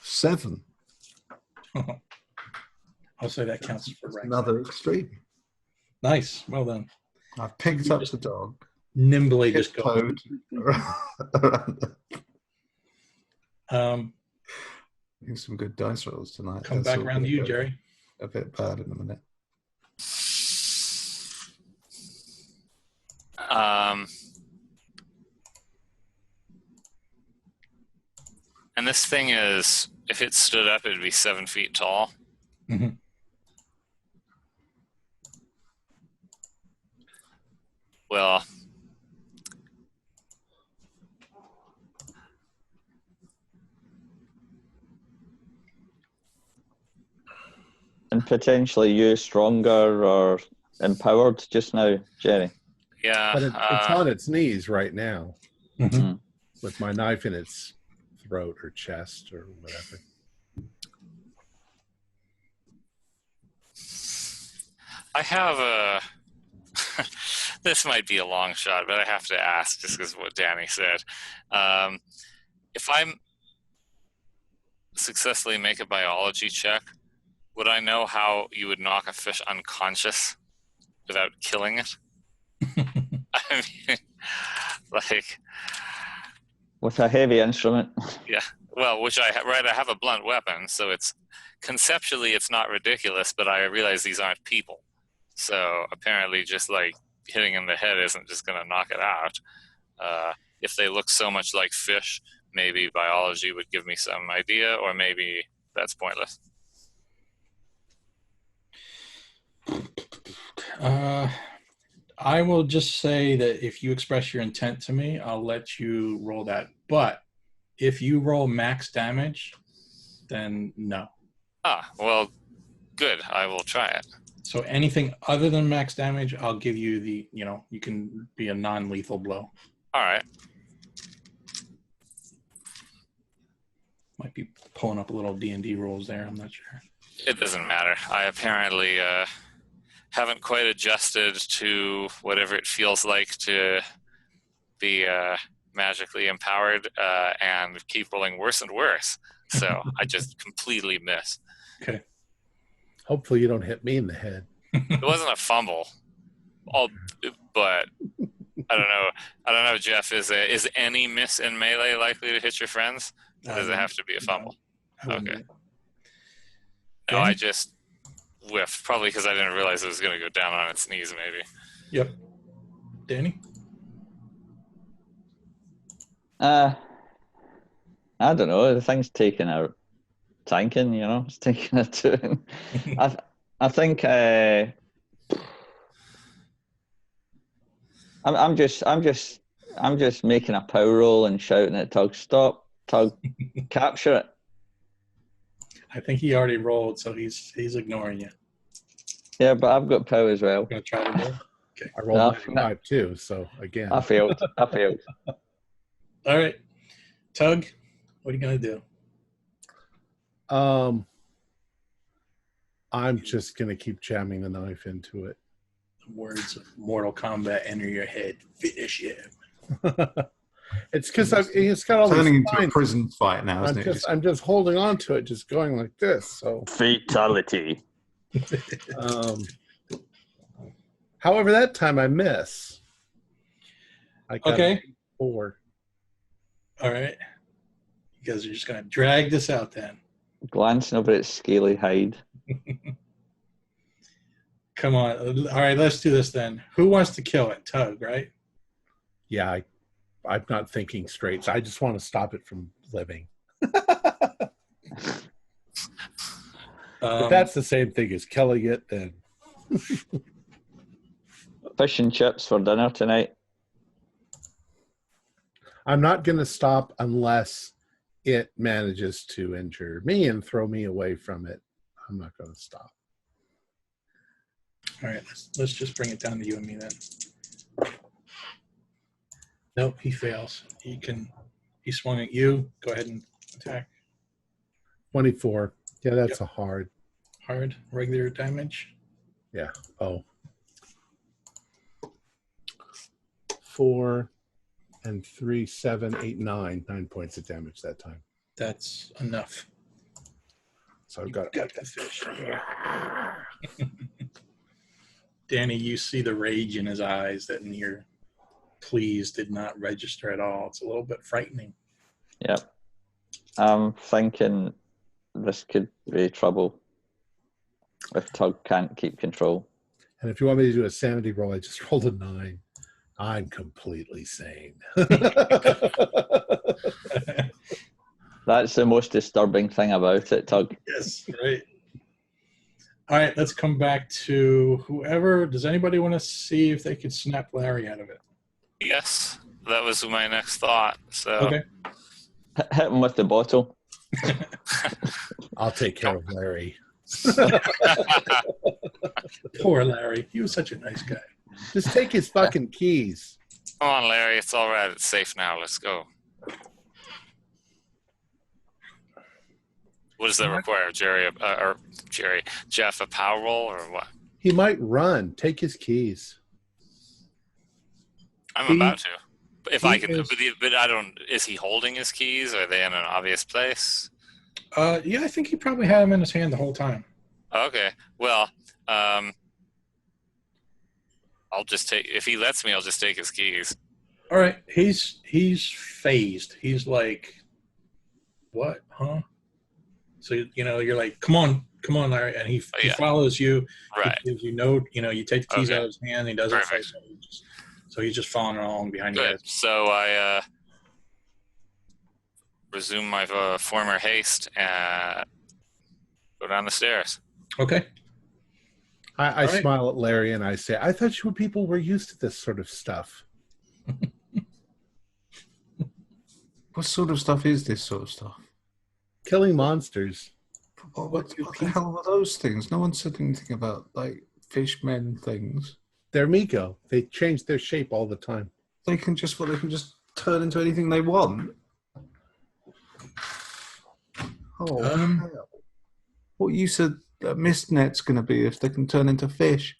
Seven. I'll say that counts for rank. Another extreme. Nice. Well done. I've picked up the dog. Nimbly just go. Getting some good dice rolls tonight. Come back around to you, Jerry. A bit bad in a minute. And this thing is, if it stood up, it'd be 7 feet tall. Mm-hmm. Well, and potentially you stronger or empowered just now, Jerry. Yeah. But it's on its knees right now. Mm-hmm. With my knife in its throat or chest or whatever. I have a... This might be a long shot, but I have to ask just because of what Danny said. If I successfully make a biology check, would I know how you would knock a fish unconscious without killing it? I mean, like... With a heavy instrument. Yeah. Well, I have a blunt weapon, so it's conceptually it's not ridiculous, but I realize these aren't people. So apparently just like hitting in the head isn't just going to knock it out. If they look so much like fish, maybe biology would give me some idea, or maybe that's pointless. I will just say that if you express your intent to me, I'll let you roll that. But if you roll max damage, then no. Well, good. I will try it. So anything other than max damage, I'll give you you can be a non-lethal blow. All right. Might be pulling up a little D&D rolls there. I'm not sure. It doesn't matter. I apparently haven't quite adjusted to whatever it feels like to be magically empowered and keep rolling worse and worse. So I just completely miss. Okay. Hopefully you don't hit me in the head. It wasn't a fumble, but I don't know, Jeff. Is any miss in melee likely to hit your friends? Or does it have to be a fumble? Okay. No, I just whiffed, probably because I didn't realize it was going to go down on its knees, maybe. Yep. Danny? I don't know. The thing's taken out. tanking, you know, it's taking it to. I think I'm just making a power roll and shouting at Tug, stop, Tug, capture it. I think he already rolled, so he's ignoring you. Yeah, but I've got power as well. Gonna try to roll. Okay. I rolled 95 too, so again. I failed. All right, Tug, what are you gonna do? I'm just gonna keep jamming the knife into it. The words of Mortal Kombat enter your head. Finish him. It's because it's got all turning these into a prison fight now, isn't it? I'm just holding on to it, just going like this. So fatality. However, that time I miss. I got okay. 4. All right. You guys are just gonna drag this out then. Glancing over its scaly hide. Come on. All right, let's do this then. Who wants to kill it? Tug, right? Yeah, I'm not thinking straight. So I just want to stop it from living. If that's the same thing as killing it, then. Fish and chips for dinner tonight. I'm not going to stop unless it manages to injure me and throw me away from it. I'm not going to stop. All right, let's just bring it down to you and me then. Nope, he fails. He swung at you. Go ahead and attack. 24. Yeah, that's a hard. Hard, regular damage. Yeah. Oh. 4 and 3, 7, 8, 9. 9 points of damage that time. That's enough. So I've got the fish. Danny, you see the rage in his eyes that in your pleas did not register at all. It's a little bit frightening. Yep. I'm thinking this could be trouble if Tug can't keep control. And if you want me to do a sanity roll, I just rolled a 9. I'm completely sane. That's the most disturbing thing about it, Tug. Yes, right. All right, let's come back to whoever. Does anybody want to see if they could snap Larry out of it? Yes, that was my next thought. So okay. Hit him with the bottle. I'll take care of Larry. Poor Larry. He was such a nice guy. Just take his fucking keys. Come on, Larry. It's all right. It's safe now. Let's go. What does that require, Jeff? A power roll or what? He might run. Take his keys. I'm about to. If I can, but I don't. Is he holding his keys? Are they in an obvious place? Yeah, I think he probably had them in his hand the whole time. Okay. Well, I'll just take. If he lets me, I'll just take his keys. All right. He's phased. He's like, what? Huh? So you're like, come on, Larry, and he follows you. Right. He gives you you take the keys out of his hand. And he doesn't. So he's just following along behind you. Good. So I resume my former haste and go down the stairs. Okay. I smile at Larry and I say, I thought you people were used to this sort of stuff. What sort of stuff is this sort of stuff? Killing monsters. What the hell are those things? No one said anything about, like, fishmen things. They're Miko. They change their shape all the time. They can just turn into anything they want. Oh, hell. What you said a mist net's going to be if they can turn into fish.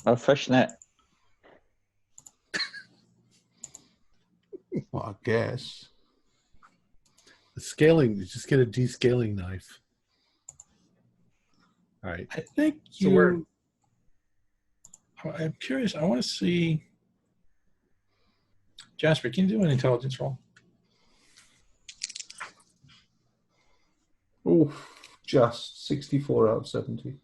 A fish net. Well, I guess. The scaling, you just get a descaling knife. All right. I think I'm curious. I want to see. Jasper, can you do an intelligence roll? Oh, just 64 out of 70.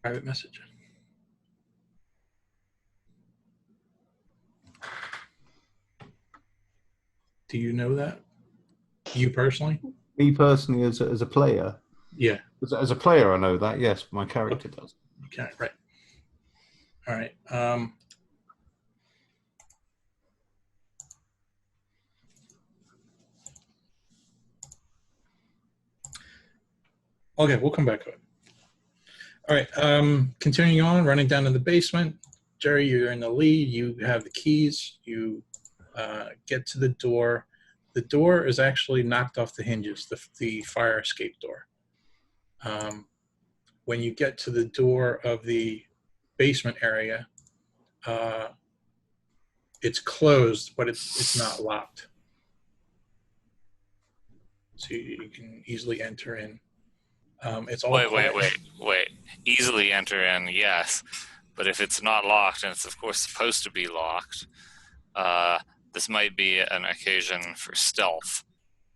Private message. Do you know that? You personally? Me personally, as a player, Yeah. as a player, I know that. Yes, my character does. Okay, right. All right. Okay, we'll come back to it. All right. Continuing on, running down to the basement. Jerry, you're in the lead. You have the keys. You get to the door. The door is actually knocked off the hinges, the fire escape door. When you get to the door of the basement area, it's closed, but it's not locked. So you can easily enter in. It's all wait. Easily enter in, yes. But if it's not locked, and it's of course supposed to be locked, this might be an occasion for stealth.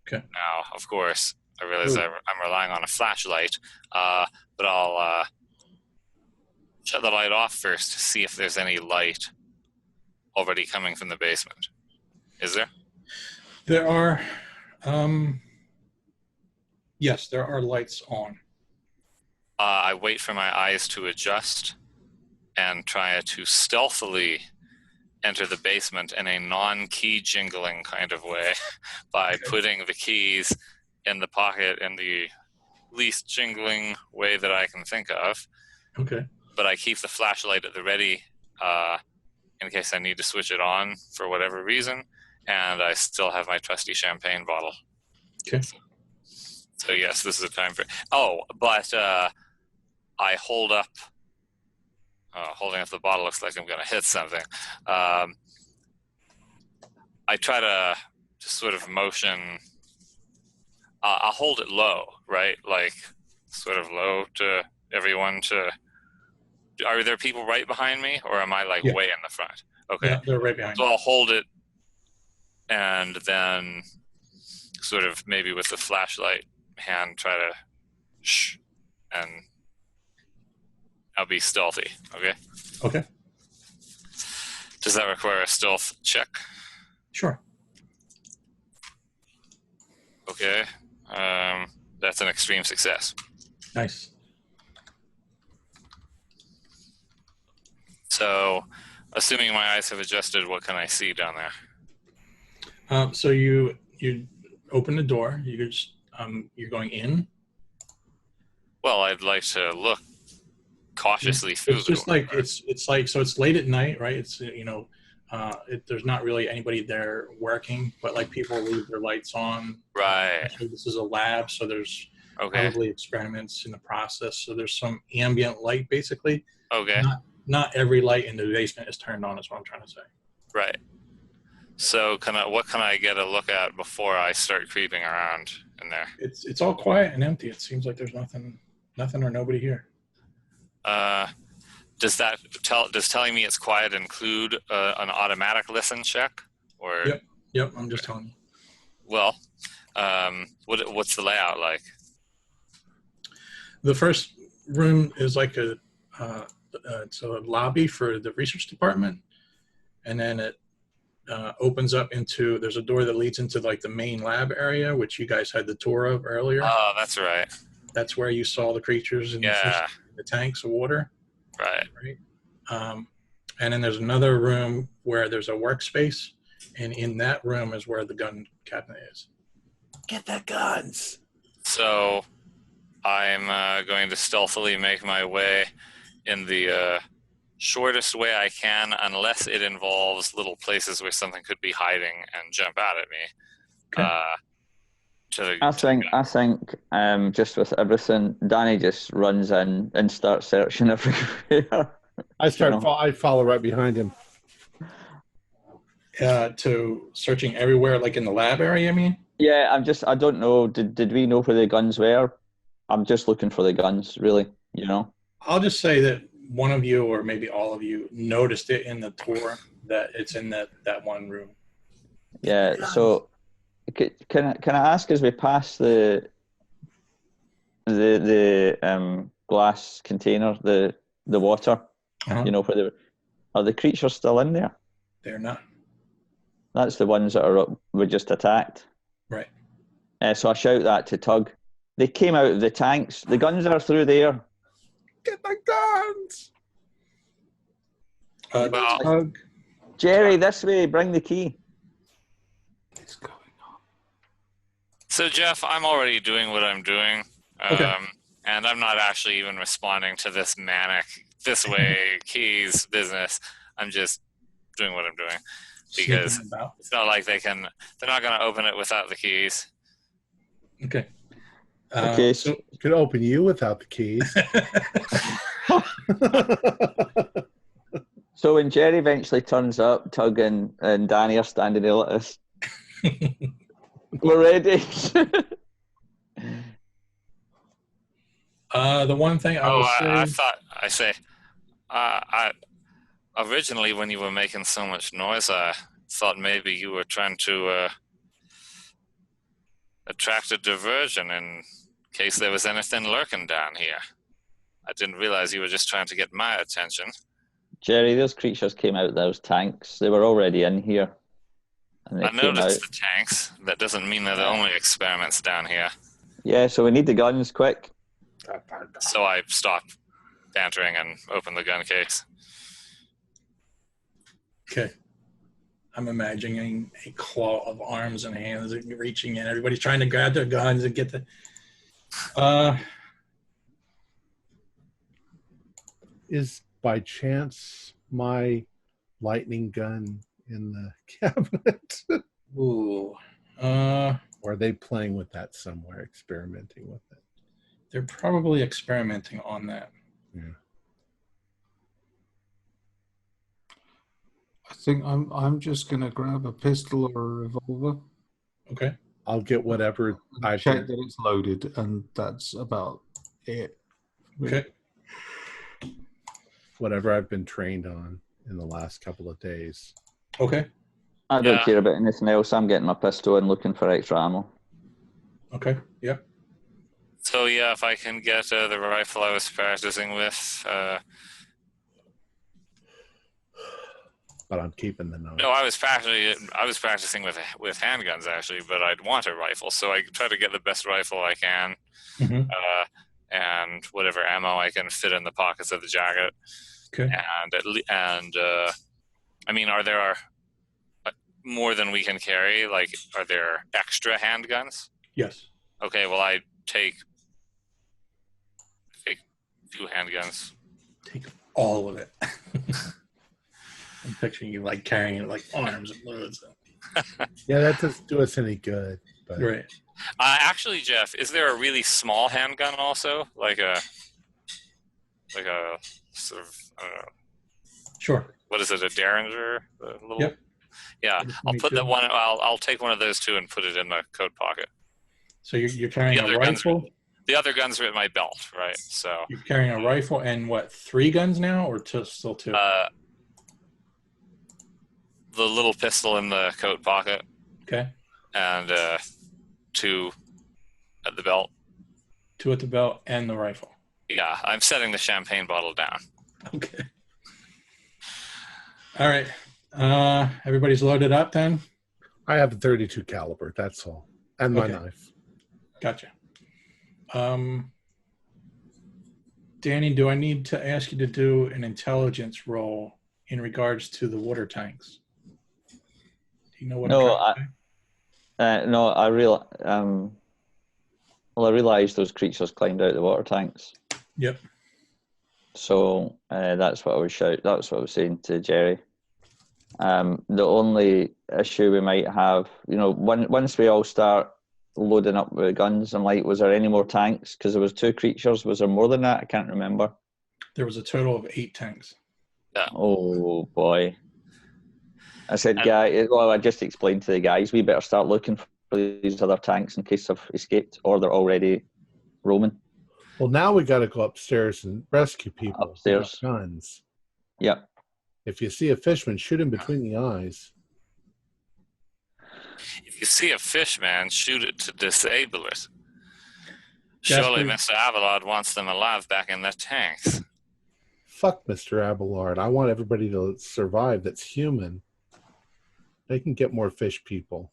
Okay. Now, of course, I realize I'm relying on a flashlight, but I'll shut the light off first to see if there's any light already coming from the basement. Is there? There are, yes, there are lights on. I wait for my eyes to adjust and try to stealthily enter the basement in a non-key jingling kind of way by putting the keys in the pocket in the least jingling way that I can think of. Okay. But I keep the flashlight at the ready in case I need to switch it on for whatever reason, and I still have my trusty champagne bottle. Okay. So yes, this is a time for... Oh, but I hold up... holding up the bottle looks like I'm going to hit something. I try to just sort of motion... I'll hold it low, right? Like, sort of low to everyone to... Are there people right behind me, or am I, like, way in the front? Okay. Yeah, they're right behind So I'll hold it, and then sort of maybe with the flashlight hand try to shh, and I'll be stealthy, okay? Okay. Does that require a stealth check? Sure. Okay. That's an extreme success. Nice. So, assuming my eyes have adjusted, what can I see down there? So you open the door. You just you're going in. Well, I'd like to look cautiously through It's the just door. like it's like, so it's late at night, right? It's there's not really anybody there working, but like people leave their lights on. Right. So this is a lab, so there's Okay. probably experiments in the process. So there's some ambient light, basically. Okay. Not every light in the basement is turned on, is what I'm trying to say. Right. So what can I get a look at before I start creeping around in there? It's all quiet and empty. It seems like there's nothing or nobody here. Does telling me it's quiet include an automatic listen check? Or Yep. I'm just telling you. Well, what's the layout like? The first room is like it's a lobby for the research department, and then it opens up into, there's a door that leads into like the main lab area, which you guys had the tour of earlier. Oh, that's right. That's where you saw the creatures in the tanks of water. Right. And then there's another room where there's a workspace, and in that room is where the gun cabinet is. Get the guns. So I'm going to stealthily make my way in the shortest way I can, unless it involves little places where something could be hiding and jump out at me. Okay. I think just with everything, Danny just runs in and starts searching everywhere. I follow right behind him. To searching everywhere, like in the lab area, I mean? Yeah, I don't know. Did we know where the guns were? I'm just looking for the guns, really, I'll just say that one of you, or maybe all of you, noticed it in the tour that it's in that one room. Yeah, so can I ask, as we pass the glass container, the water, Uh-huh. are the creatures still in there? They're not. That's the ones that were just attacked. Right. So I shout that to Tug. They came out of the tanks. The guns are through there. Get the guns! Well, Tug. Jerry, this way. Bring the key. What's going on? so Jeff, I'm already doing what I'm doing. Okay. And I'm not actually even responding to this manic, this way, keys business. I'm just doing what I'm doing. Because Sneaking about. it's not like they're not going to open it without the keys. Okay. Okay. So could open you without the keys. So when Jerry eventually turns up, Tug and Danny are standing there like this. We're ready. The one thing I will say. I originally, when you were making so much noise, I thought maybe you were trying to attract a diversion in case there was anything lurking down here. I didn't realize you were just trying to get my attention. Jerry, those creatures came out of those tanks. They were already in here. And they I came noticed out. the tanks. That doesn't mean they're the only experiments down here. Yeah, so we need the guns quick. So I stopped bantering and opened the gun case. Okay. I'm imagining a claw of arms and hands reaching in. Everybody's trying to grab their guns and get the. Is by chance my lightning gun in the cabinet? Ooh. Or are they playing with that somewhere, experimenting with it? They're probably experimenting on that. Yeah. I think I'm just gonna grab a pistol or a revolver. Okay. I'll get whatever I Check that it's loaded, and that's about it. Okay. whatever I've been trained on in the last couple of days. Okay. I don't Yeah. care about anything else. I'm getting my pistol and looking for extra ammo. Okay. Yep. So yeah, if I can get the rifle I was practicing with. But I'm keeping the knife. No, I was practicing with handguns actually, but I'd want a rifle, so I try to get the best rifle I can, Mhm. and whatever ammo I can fit in the pockets of the jacket. Okay. And I mean, are there more than we can carry? Like, are there extra handguns? Yes. Okay, well, I take a few handguns. Take all of it. I'm picturing you like carrying it like arms and loads. Yeah, that doesn't do us any good. But Right. Actually, Jeff, is there a really small handgun also, like a sort of I don't know, Sure. what is it, a Derringer? The little, Yep. Yeah, I'll put that one. I'll take one of those too and put it in my coat pocket. So you're carrying The a other guns rifle. The other guns are in my belt, right? So You're carrying a rifle and what? 3 guns now, or still 2? the little pistol in the coat pocket Okay. and 2 at the belt. 2 at the belt and the rifle. Yeah, I'm setting the champagne bottle down. Okay. All right. Everybody's loaded up then? I have a 32 caliber, that's all. And my Okay. knife. Gotcha. Danny, do I need to ask you to do an intelligence roll in regards to the water tanks? Do you know what No, I'm trying to say? No, I realised those creatures climbed out the water tanks. Yep. So that's what I was That's what I was saying to Jerry. The only issue we might have, once we all start loading up with guns, I'm like, was there any more tanks? Because there was 2 creatures. Was there more than that? I can't remember. There was a total of 8 tanks. Oh boy! I said, I just explained to the guys, we better start looking for these other tanks in case they've escaped or they're already roaming. Well, now we got to go upstairs and rescue people Upstairs. with guns. Yep. If you see a fishman, shoot him between the eyes. If you see a fish, man, shoot it to disable it. Jasper- Surely Mr. Abelard wants them alive back in their tanks. Fuck Mr. Abelard. I want everybody to survive that's human. They can get more fish people.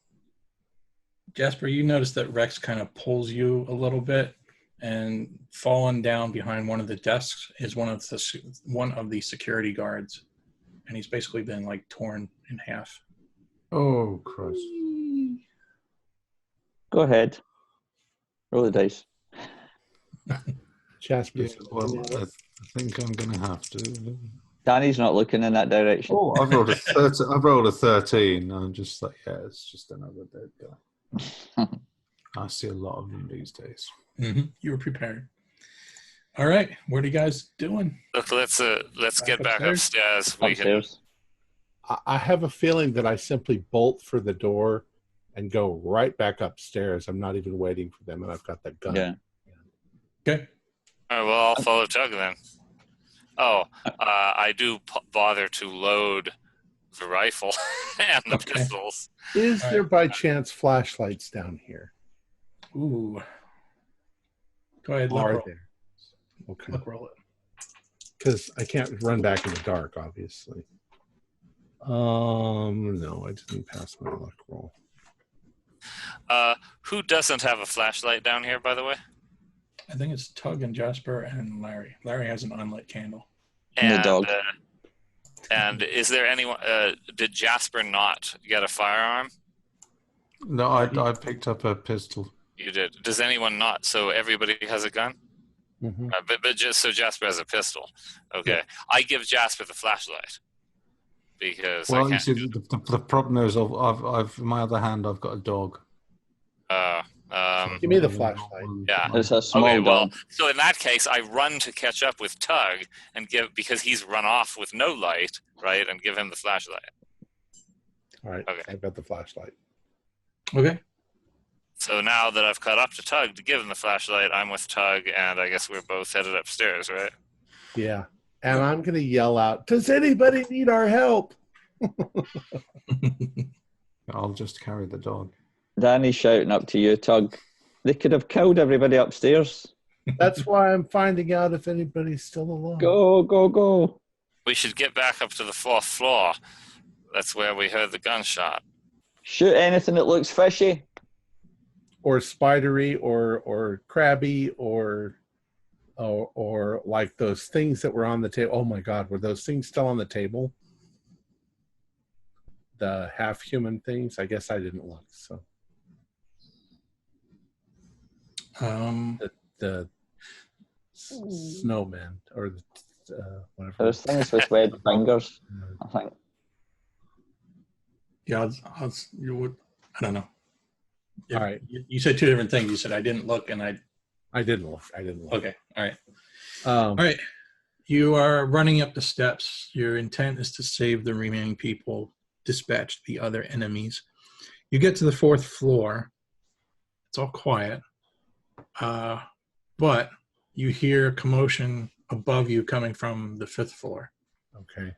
Jasper, you notice that Rex kind of pulls you a little bit, and falling down behind one of the desks is one of the security guards, and he's basically been like torn in half. Oh, Christ. Go ahead. Roll the dice. Jasper. Yeah, well, I think I'm going to have to. Danny's not looking in that direction. Oh, I've rolled a 13. I've rolled a 13. I'm just like, yeah, it's just another dead guy. I see a lot of them these days. Mm-hmm. You were prepared. All right, what are you guys doing? Look, let's get back upstairs. Upstairs. I have a feeling that I simply bolt for the door and go right back upstairs. I'm not even waiting for them, and I've got that gun. Yeah. Okay. All right, well, I'll follow Tug then. Oh, I do bother to load the rifle and the pistols. Is there by chance flashlights down here? Ooh. Go ahead. Are Roll. there? Okay. Roll it. Because I can't run back in the dark, obviously. No, I didn't pass my luck roll. Who doesn't have a flashlight down here, by the way? I think it's Tug and Jasper and Larry. Larry has an unlit candle. And the dog. And is there anyone? Did Jasper not get a firearm? No, I picked up a pistol. You did. Does anyone not? So everybody has a gun? Mm-hmm. But just so Jasper has a pistol. Okay. Yeah. I give Jasper the flashlight because Well, I you can't. see, the problem is, I've on my other hand, I've got a dog. Give me the flashlight. Yeah. It's a small Okay, well, dog. so in that case, I run to catch up with Tug and because he's run off with no light, right, and give him the flashlight. All right. Okay. I've got the flashlight. Okay. So now that I've caught up to Tug to give him the flashlight, I'm with Tug, and I guess we're both headed upstairs, right? Yeah. And I'm going to yell out, does anybody need our help? I'll just carry the dog. Danny's shouting up to you, Tug. They could have killed everybody upstairs. That's why I'm finding out if anybody's still alive. Go, go, go. We should get back up to the 4th floor. That's where we heard the gunshot. Shoot anything that looks fishy. Or spidery or crabby or like those things that were on the table. Oh my God, were those things still on the table? The half-human things? I guess I didn't look, so. The snowman or the whatever. There's things with webbed fingers, I think. Yeah, you would. I don't know. All right. You said two different things. You said I didn't look, and I didn't look. Okay. All right. All right. You are running up the steps. Your intent is to save the remaining people, dispatch the other enemies. You get to the 4th floor. It's all quiet. But you hear commotion above you coming from the 5th floor. Okay.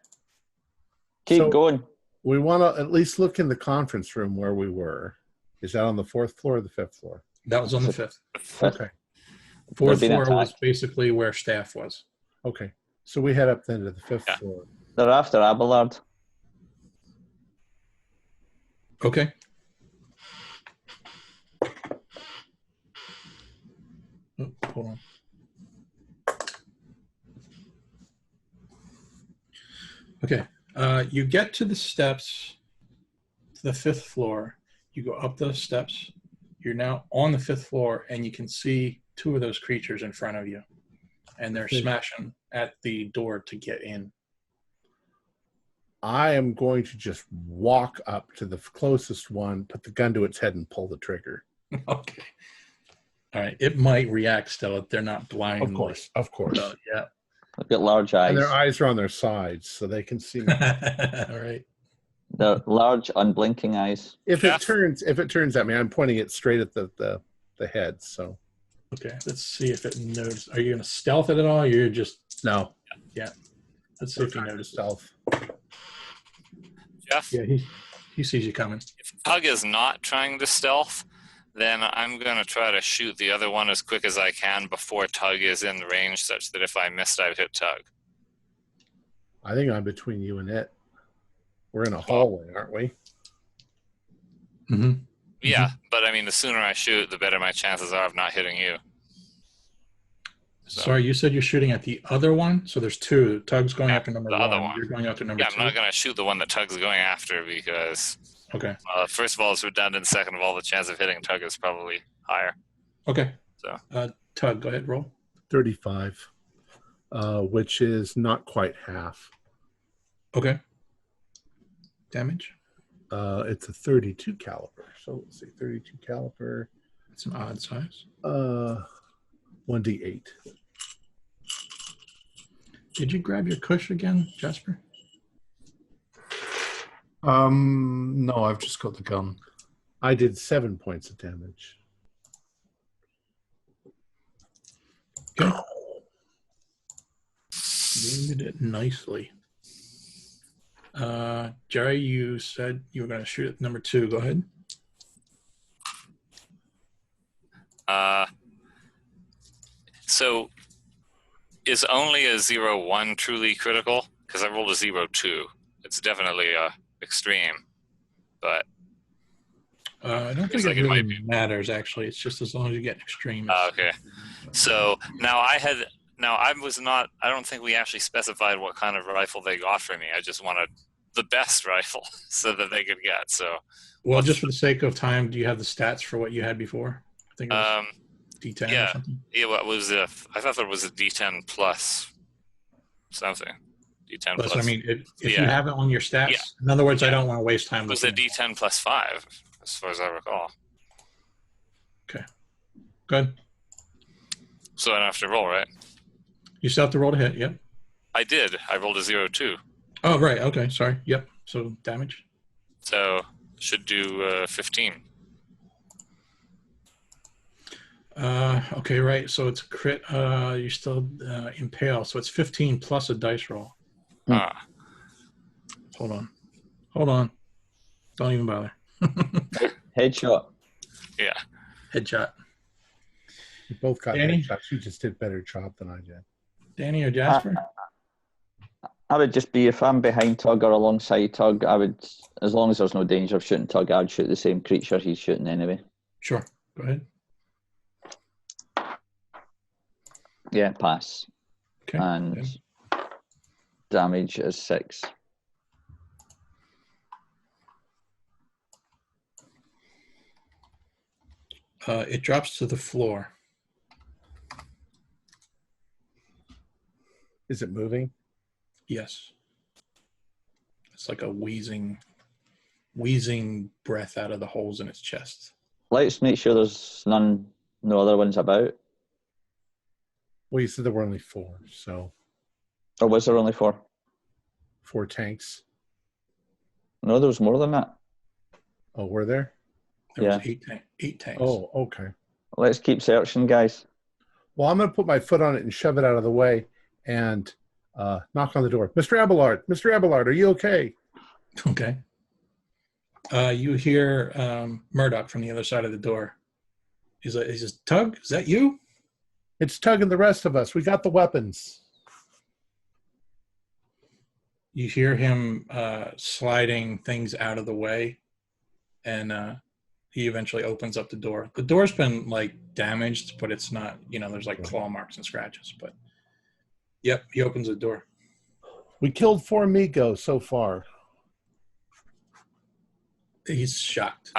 Keep going. We want to at least look in the conference room where we were. Is that on the 4th floor or the 5th floor? That was on the 5th. Okay. 4th been floor attacked. was basically where staff was. Okay. So we head up then to the 5th floor. They're after Abelard. Okay. Oh, hold on. Okay. You get to the steps, to the 5th floor. You go up those steps. You're now on the 5th floor, and you can see 2 of those creatures in front of you. And they're smashing at the door to get in. I am going to just walk up to the closest one, put the gun to its head, and pull the trigger. Okay. All right. It might react still if they're not blind. Of course. Yeah. They've got large eyes. And their eyes are on their sides, so they can see me. All right. They're large, unblinking eyes. If it turns at me, I'm pointing it straight at the head. So Okay. Let's see if it knows. Are you going to stealth it at all? Or you're just no. yeah. Let's see if he notices. Stealth. Jeff, Yeah, he sees you coming. if Tug is not trying to stealth, then I'm going to try to shoot the other one as quick as I can before Tug is in range, such that if I missed, I'd hit Tug. I think I'm between you and it. We're in a hallway, aren't we? Mm-hmm. Yeah, but I mean, the sooner I shoot, the better my chances are of not hitting you. So, Sorry, you said you're shooting at the other one? So there's two. Tug's going after number the one. other one. You're going after number yeah, two? I'm not going to shoot the one that Tug's going after because, Okay. first of all, it's redundant. Second of all, the chance of hitting Tug is probably higher. Okay. So, Tug, go ahead, roll. 35, which is not quite half. Okay. Damage? It's a 32 caliber. So let's see, 32 caliber. It's an odd size. 1d8. Did you grab your cush again, Jasper? No, I've just got the gun. I did 7 points of damage. Okay. You did it nicely. Jerry, you said you were going to shoot at number two. Go ahead. So is only a 0-1 truly critical? Because I rolled a 0-2. It's definitely extreme, but I don't think Seems like it it really might be. matters, actually. It's just as long as you get extreme. okay. So now I don't think we actually specified what kind of rifle they got for me. I just wanted the best rifle so that they could get. So, Well, just for the sake of time, do you have the stats for what you had before? I think it was D10 or yeah. something. Yeah, what was I thought there was a D10 plus something. D10 Plus, plus. I mean, if you yeah. have it on your stats, Yeah. in other words, I don't want to waste time. It was a looking at D10 plus 5, as far as I recall. it. Good. So I don't have to roll, right? You still have to roll to hit. Yep. I did. I rolled a 0-2. Oh, right. Okay. Sorry. Yep. So damage. So should do 15. Okay, right. So it's a crit. You still impale. So it's 15 plus a dice roll. Ah. Hold on. Don't even bother. Headshot. Yeah. Headshot. You both got Danny? headshots. You just did a better job than I did. Danny or Jasper? I would just be, if I'm behind Tug or alongside Tug, I would, as long as there's no danger of shooting Tug, I'd shoot the same creature he's shooting anyway. Sure. Go ahead. Yeah, pass. Okay. And good. damage is 6. It drops to the floor. Is it moving? Yes. It's like a wheezing breath out of the holes in its chest. Let's make sure there's no other ones about. Well, you said there were only 4, so Or was there only 4? 4 tanks. No, there was more than that. Oh, were there? There was Yeah. 8 tanks. Oh, okay. Let's keep searching, guys. Well, I'm going to put my foot on it and shove it out of the way and knock on the door. Mr. Abelard, are you okay? Okay. You hear Murdoch from the other side of the door. He says, Tug, is that you? It's Tug and the rest of us. We got the weapons. You hear him sliding things out of the way, and he eventually opens up the door. The door's been like damaged, but it's not, there's like claw marks and scratches, but yep, he opens the door. We killed 4 Migos so far. He's shocked.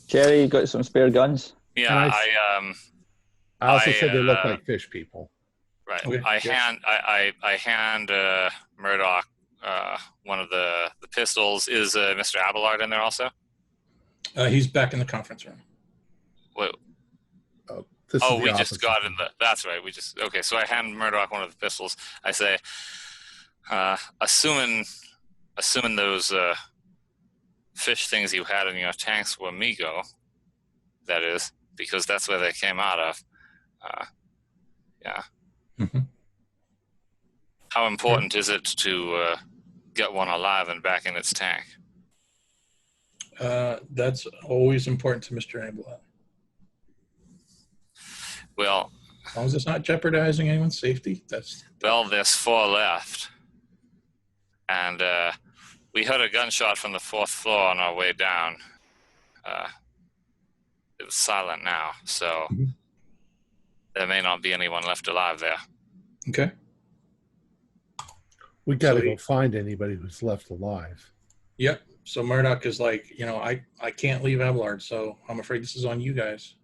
Jerry, you got some spare guns? Yeah, I also said they look like fish people. Right. Okay, I hand Murdoch one of the pistols. Is Mr. Abelard in there also? He's back in the conference room. Wait. This is the We office. just got in the. That's right. Okay. So I hand Murdoch one of the pistols. I say, assuming those fish things you had in your tanks were Migo, that is, because that's where they came out of. Yeah. Mm-hmm. How important is it to get one alive and back in its tank? That's always important to Mr. Abelard. Well, As long as it's not jeopardizing anyone's safety, there's 4 left, and We heard a gunshot from the 4th floor on our way down. It was silent now, so there may not be anyone left alive there. Okay. We got to So go find anybody who's left alive. Yep. So Murdoch is like, I can't leave Abelard, so I'm afraid this is on you guys.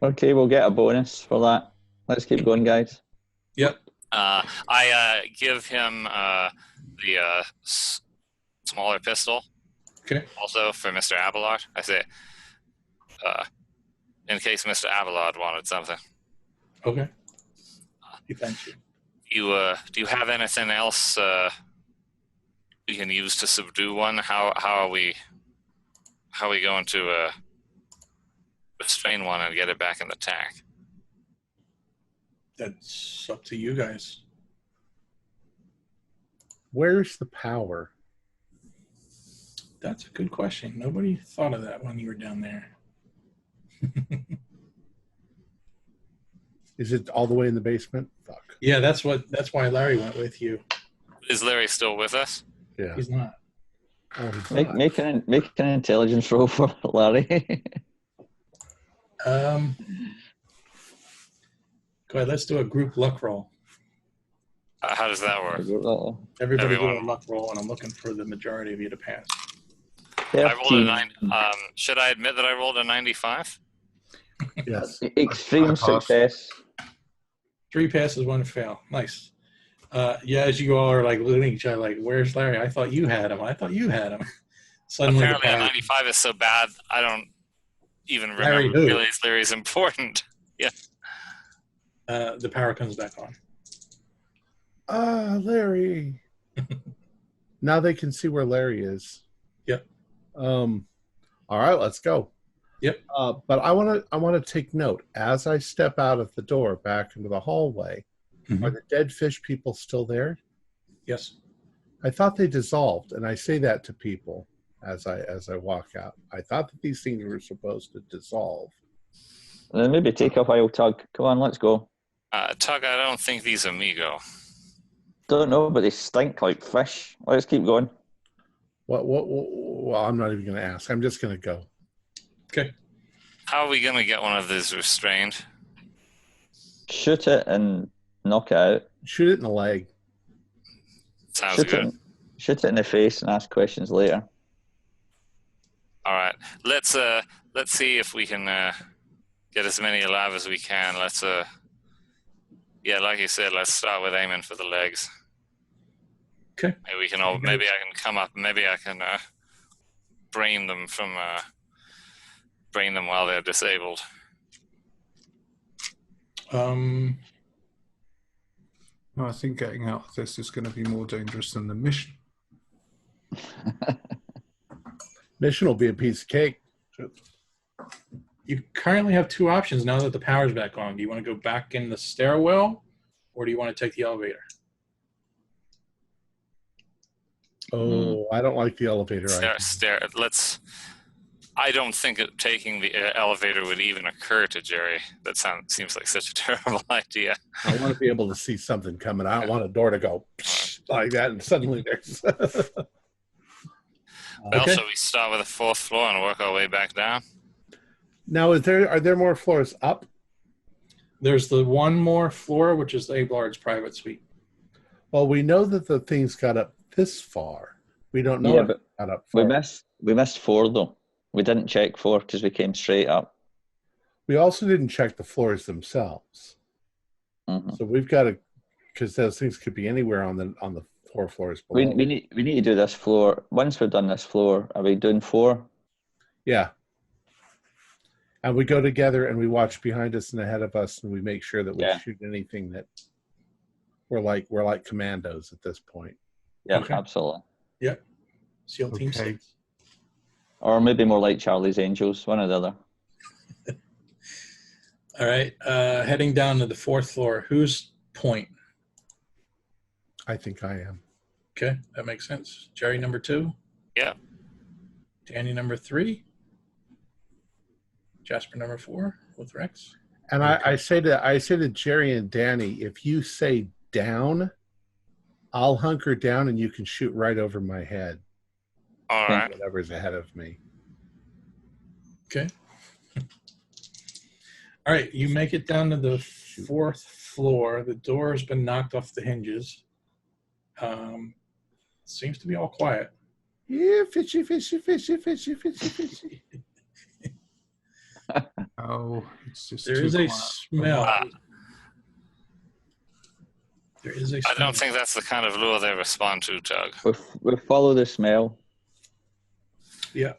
Okay, we'll get a bonus for that. Let's keep going, guys. Yep. I give him the smaller pistol. Okay. Also for Mr. Abelard. I say, in case Mr. Abelard wanted something. Okay. Thank you. Do you have anything else we can use to subdue one? How are we going to restrain one and get it back in the tank? That's up to you guys. Where's the power? That's a good question. Nobody thought of that when you were down there. Is it all the way in the basement? Fuck. Yeah, that's why Larry went with you. Is Larry still with us? Yeah. He's not. Oh, he's Make, not. make an intelligence roll for Larry. Go ahead, let's do a group luck roll. How does that work? Everybody do Everyone. a luck roll, and I'm looking for the majority of you to pass. I rolled a 13. 9. Should I admit that I rolled a 95? Yes. Extreme success. 3 passes, 1 fail. Nice. Yeah, as you all are like looking at each other, like, "Where's Larry? I thought you had him. I thought you had him." Suddenly, Apparently, a the power, 95 is so bad, I don't even Larry remember who? realize Larry's important. Yeah. the power comes back on. Ah, Larry. Now they can see where Larry is. Yep. All right, let's go. Yep. But I want to take note as I step out of the door back into the hallway. Are the dead fish people still there? Yes. I thought they dissolved, and I say that to people as I walk out. I thought that these things were supposed to dissolve. Then maybe take a while, Tug. Come on, let's go. Tug, I don't think these amigo. Don't know, but they stink like fish. Let's keep going. Well, I'm not even going to ask. I'm just going to go. Okay. How are we going to get one of these restrained? Shoot it and knock it out. Shoot it in the leg. Sounds Shoot good. Shoot it in the face and ask questions later. All right. Let's see if we can get as many alive as we can. Yeah, like you said, let's start with aiming for the legs. Okay. Maybe we can all. Maybe I can come up. Maybe I can brain them while they're disabled. No, I think getting out of this is going to be more dangerous than the mission. Mission will be a piece of cake. You currently have 2 options now that the power's back on. Do you want to go back in the stairwell, or do you want to take the elevator? Oh, I don't like the elevator. I don't think taking the elevator would even occur to Jerry. That seems like such a terrible idea. I want to be able to see something coming. I don't want a door to go like that and suddenly there's. Well, Okay. shall we start with the 4th floor and work our way back down? Now, are there more floors up? There's the one more floor, which is Abelard's private suite. Well, we know that the things got up this far. We don't know Yeah, if but it got up We far. missed 4 though. We didn't check 4 because we came straight up. We also didn't check the floors themselves. Mhm. So we've got to, because those things could be anywhere on the 4 floors below. We need to do this floor. Once we've done this floor, are we doing 4? Yeah. And we go together and we watch behind us and ahead of us and we make sure that we Yeah. shoot anything that we're like commandos at this point. Yeah, Okay. absolutely. Yep. SEAL Team Okay. 6. Or maybe more like Charlie's Angels, one or the other. All right. Heading down to the 4th floor. Who's point? I think I am. Okay, that makes sense. Jerry number 2. Yeah. Danny number 3. Jasper number 4 with Rex. And I say to Jerry and Danny, if you say down, I'll hunker down and you can shoot right over my head. All right. Whatever's ahead of me. Okay. All right, you make it down to the 4th floor. The door has been knocked off the hinges. Seems to be all quiet. Yeah, fishy, fishy, fishy, fishy, fishy, fishy. Oh, it's just There too is a quiet. smell. There is a I smell. don't think that's the kind of lure they respond to, Tug. We follow the smell. Yeah.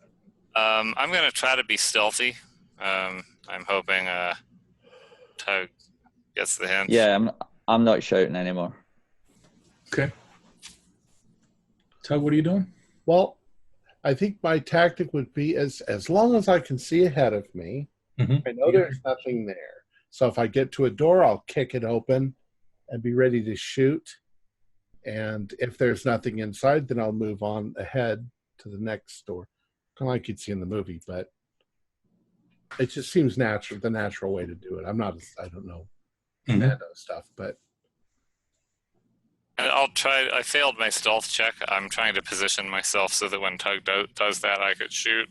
I'm going to try to be stealthy. I'm hoping Tug gets the hint. Yeah, I'm not shouting anymore. Okay. Tug, what are you doing? Well, I think my tactic would be as long as I can see ahead of me, I know there's nothing there. So if I get to a door, I'll kick it open and be ready to shoot. And if there's nothing inside, then I'll move on ahead to the next door. Kind of like you'd see in the movie, but it just seems natural, the natural way to do it. I don't know commando stuff, but I'll try. I failed my stealth check. I'm trying to position myself so that when Tug does that, I could shoot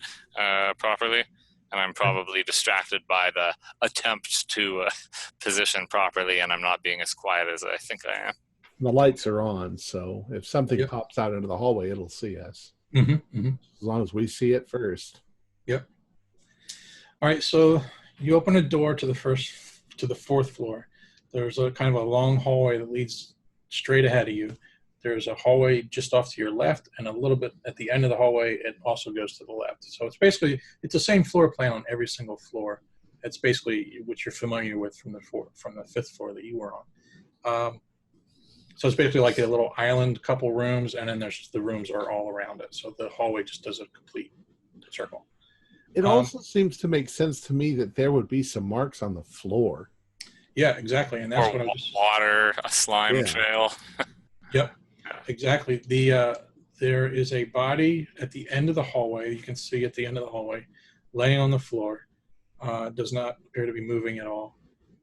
properly. And I'm probably distracted by the attempt to position properly, and I'm not being as quiet as I think I am. the lights are on, so if something pops out into the hallway, it'll see us. As long as we see it first. Yep. All right, so you open a door to the 4th floor. There's a kind of a long hallway that leads straight ahead of you. There's a hallway just off to your left, and a little bit at the end of the hallway, it also goes to the left. So it's the same floor plan on every single floor. It's basically what you're familiar with from the 5th floor that you were on. So it's basically like a little island, couple rooms, and then the rooms are all around it. So the hallway just does a complete circle. It also seems to make sense to me that there would be some marks on the floor. Yeah, exactly, and that's what I was. Water, a slime trail. Yep, exactly. There is a body at the end of the hallway. You can see at the end of the hallway, laying on the floor. Does not appear to be moving at all.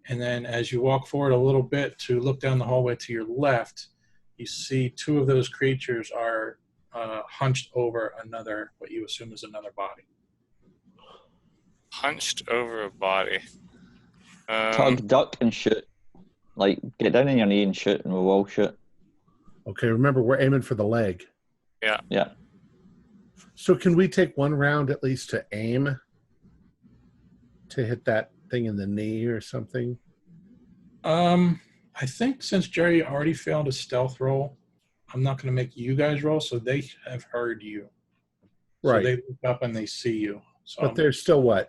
And then as you walk forward a little bit to look down the hallway to your left, you see 2 of those creatures are hunched over what you assume is another body. Hunched over a body. Tug, duck, and shoot. Like, get down on your knee and shoot, and we'll all shoot. Okay, remember, we're aiming for the leg. Yeah. So can we take one round at least to aim to hit that thing in the knee or something? I think since Jerry already failed a stealth roll, I'm not going to make you guys roll, so they have heard you. Right. So they look up and they see you. So But they're still,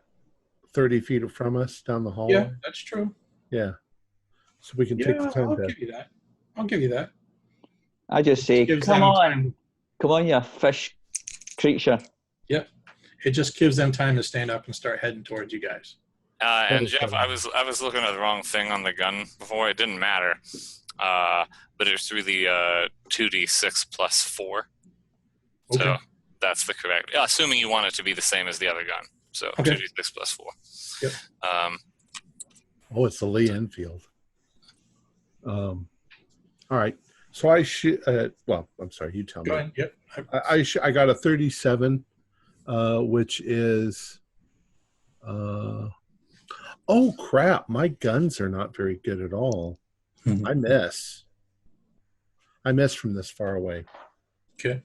30 feet from us down the hallway? Yeah, that's true. Yeah. So we can take the time I'll to... give you that. I'll give you that. I just say, Gives come them on, time. come on, you fish creature. Yep. It just gives them time to stand up and start heading towards you guys. And Jeff, I was looking at the wrong thing on the gun before. It didn't matter, but it's really 2d6 plus 4. Okay. So that's the correct. Assuming you want it to be the same as the other gun. So 2d6 plus 4. Yep. it's the Lee Enfield. All right. So I shoot. I'm sorry. You tell me. Go ahead. Yep. I got a 37, which is. Oh crap! My guns are not very good at all. I miss from this far away. Okay.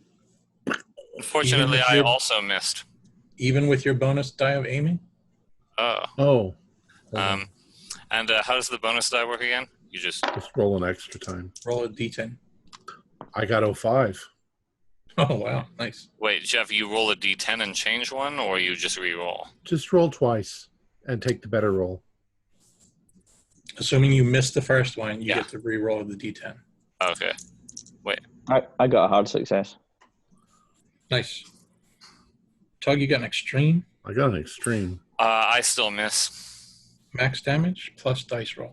Unfortunately, I also missed. Even with your bonus die of aiming? Oh. And how does the bonus die work again? You just roll an extra time. Roll a d10. I got 05. Oh, wow. Nice. Wait, Jeff, you roll a d10 and change one, or you just re-roll? Just roll twice and take the better roll. Assuming you missed the first one, you get to re-roll the d10. Okay. Wait. I got a hard success. Nice. Tug, you got an extreme? I got an extreme. I still miss. Max damage plus dice roll.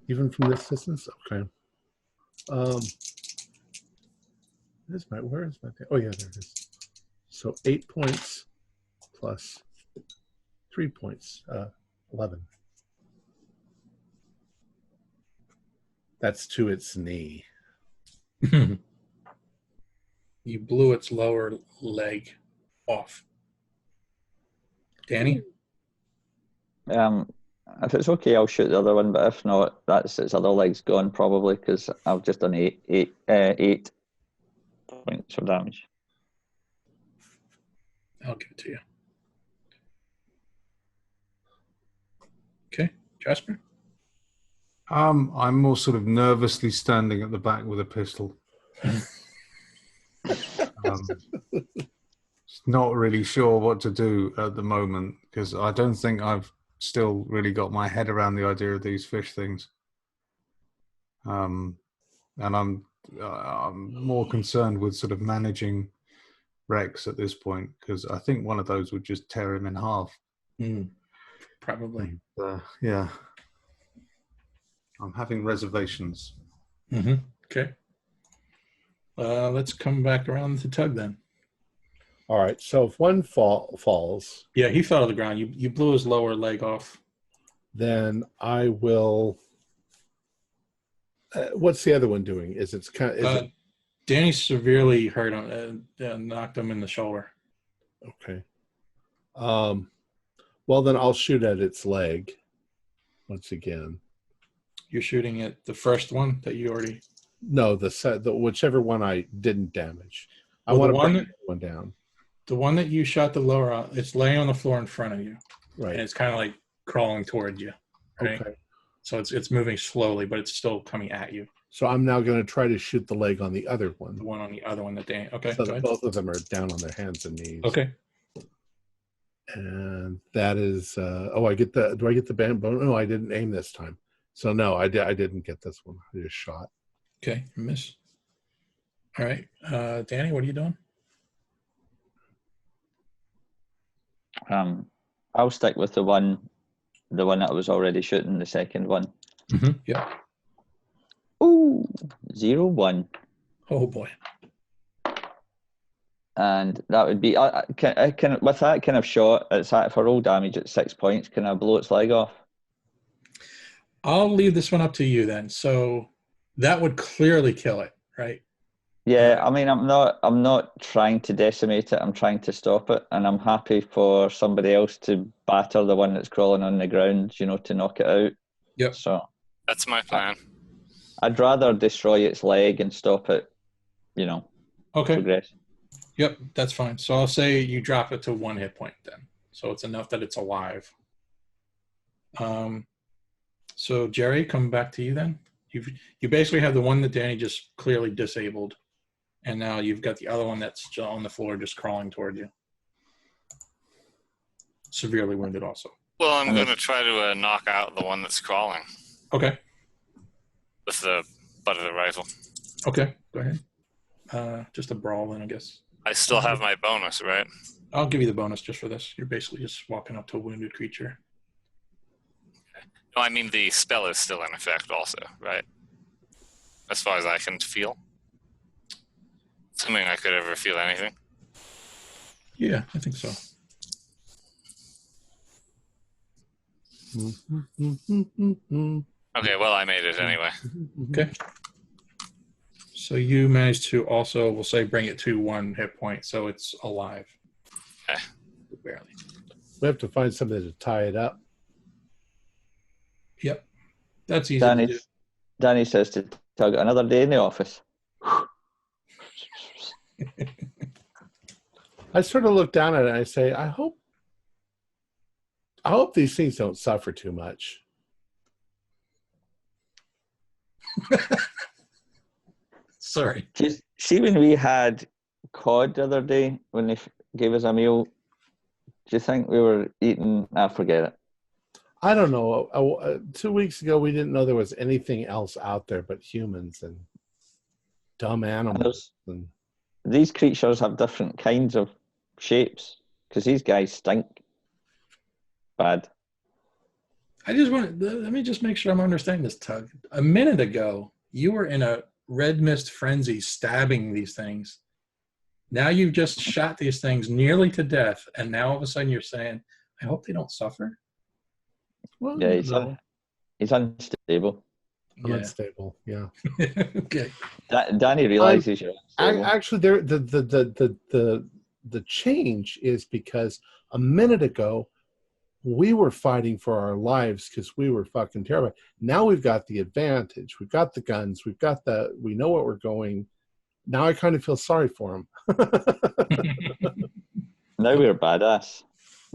Even from this distance? Okay. Where is my thing? Oh, yeah, there it is. So 8 points plus 3 points, 11. That's to its knee. You blew its lower leg off. Danny? If it's okay, I'll shoot the other one, but if not, that's its other leg's gone probably, because I've just done 8 points of damage. I'll give it to you. Okay, Jasper? I'm more sort of nervously standing at the back with a pistol. Not really sure what to do at the moment, because I don't think I've still really got my head around the idea of these fish things. And I'm more concerned with sort of managing Rex at this point, because I think one of those would just tear him in half. Probably. Yeah. I'm having reservations. Okay. Let's come back around to Tug then. All right. So if one falls, Yeah, he fell to the ground. You blew his lower leg off. then I will. What's the other one doing? Is it's kind of? Is it Danny's severely hurt on, knocked him in the shoulder. okay? Well, then I'll shoot at its leg once again. You're shooting at the first one that you already. No, the whichever one I didn't damage. I Well, want the to one bring that- that one down. The one that you shot the lower on, it's laying on the floor in front of you, and Right. it's kind of like crawling toward you. Right? Okay. So it's moving slowly, but it's still coming at you. So I'm now going to try to shoot the leg on the other one. The one on the other one that Danny. Okay, So go that ahead. both of them are down on their hands and knees. Okay. And that is. I get the. Do I get the bamboo? No, I didn't aim this time. So no, I didn't get this one. I just shot. Okay, miss. All right, Danny, what are you doing? I'll stick with the one that I was already shooting, the second one. Yeah. Ooh, 0-1. Oh boy. And that would be, I can with that kind of shot, it's at for roll damage at 6 points. Can I blow its leg off? I'll leave this one up to you then. So that would clearly kill it, right? Yeah, I mean, I'm not trying to decimate it. I'm trying to stop it, and I'm happy for somebody else to batter the one that's crawling on the ground, to knock it out. Yep. So That's my plan. I'd rather destroy its leg and stop it, Okay. progress. Yep, that's fine. So I'll say you drop it to 1 hit point then. So it's enough that it's alive. So Jerry, come back to you then. You basically have the one that Danny just clearly disabled, and now you've got the other one that's still on the floor just crawling toward you. Severely wounded also. Well, I'm going to try to knock out the one that's crawling Okay. with the butt of the rifle. Okay, go ahead. Just a brawl then, I guess. I still have my bonus, right? I'll give you the bonus just for this. You're basically just walking up to a wounded creature. No, I mean the spell is still in effect also, right? As far as I can feel. Assuming I could ever feel anything. Yeah, I think so. Okay, well, I made it anyway. Okay. So you managed to also, we'll say, bring it to 1 hit point, so it's alive. Okay. Barely. We have to find something to tie it up. Yep. That's easy to do. Danny says to Tug, another day in the office. I sort of look down at it and I say, I hope these things don't suffer too much. Sorry. See, when we had cod the other day, when they gave us a meal, do you think we were eating? I forget it. I don't know. 2 weeks ago, we didn't know there was anything else out there but humans and dumb animals. And these creatures have different kinds of shapes because these guys stink bad. Let me just make sure I'm understanding this, Tug. A minute ago, you were in a red mist frenzy stabbing these things. Now you've just shot these things nearly to death, and now all of a sudden you're saying, I hope they don't suffer? well, Yeah, no. he's unstable. I'm Yeah. unstable. Yeah. Okay. Danny realizes you're unstable. Actually, there the change is because a minute ago we were fighting for our lives because we were fucking terrified. Now we've got the advantage. We've got the guns. We know what we're going. Now I kind of feel sorry for him. Now we're badass.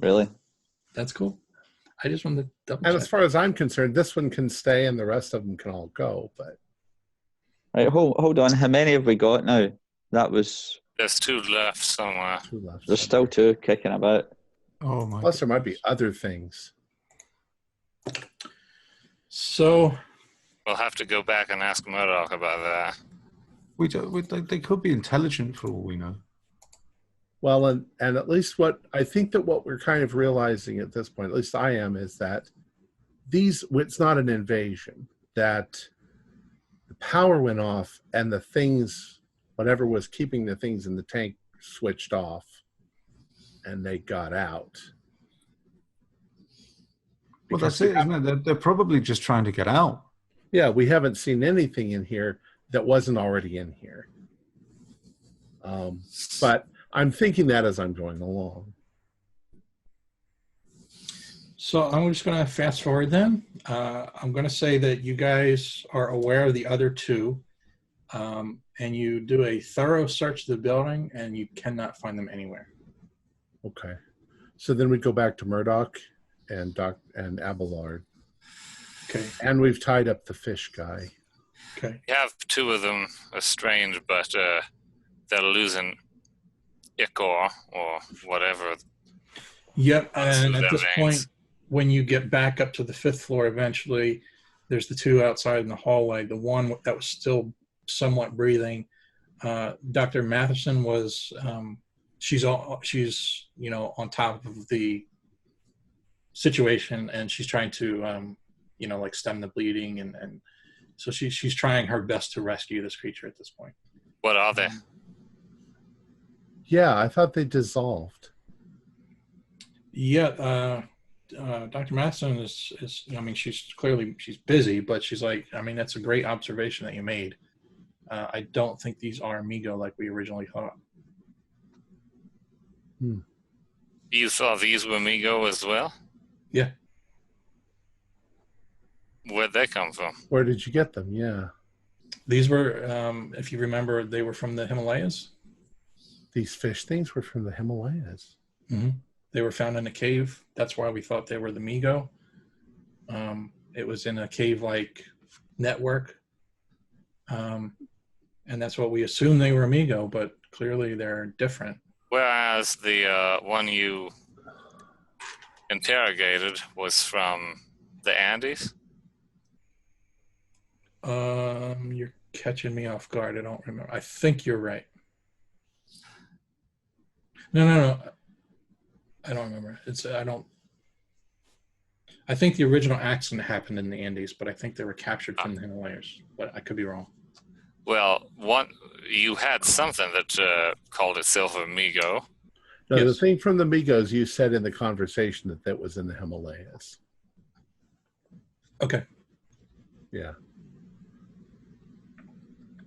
Really? That's cool. I just wanted to double And check. as far as I'm concerned, this one can stay and the rest of them can all go. But Right, hold on. How many have we got now? That was... There's 2 left somewhere. 2 left. There's still 2 kicking about. Oh my! Plus, there might be other things. So We'll have to go back and ask Murdoch about that. They could be intelligent for all we know. Well, and at least what we're kind of realizing at this point, at least I am, is that it's not an invasion. That the power went off and the things, whatever was keeping the things in the tank, switched off, and they got out. Well, that's it, isn't it? They're probably just trying to get out. Yeah, we haven't seen anything in here that wasn't already in here. But I'm thinking that as I'm going along. So I'm just going to fast forward then. I'm going to say that you guys are aware of the other 2, and you do a thorough search of the building, and you cannot find them anywhere. Okay. So then we go back to Murdoch and Abelard. Okay. And we've tied up the fish guy. Okay. You have 2 of them estranged, but they're losing ichor or whatever. Yep. And Those at this veins. point, when you get back up to the 5th floor, eventually, there's the 2 outside in the hallway. The one that was still somewhat breathing, Dr. Matheson was. She's on top of the situation, and she's trying to like stem the bleeding, and so she's trying her best to rescue this creature at this point. What are they? Yeah, I thought they dissolved. Yeah, Dr. Matheson is she's busy, but she's like, that's a great observation that you made. I don't think these are Amigo like we originally thought. You thought these were Amigo as well? Yeah. Where'd they come from? Where did you get them? Yeah. These were, if you remember, they were from the Himalayas. These fish things were from the Himalayas. Mm-hmm. They were found in a cave. That's why we thought they were the Migo. It was in a cave-like network. And that's what we assumed they were Amigo, but clearly they're different. Whereas the one you interrogated was from the Andes? You're catching me off guard. I don't remember. I think you're right. No. I don't remember. I think the original accident happened in the Andes, but I think they were captured from the Himalayas. But I could be wrong. Well, you had something that called itself Amigo. No, Yes. The thing from the Migos, you said in the conversation that was in the Himalayas. Okay. Yeah.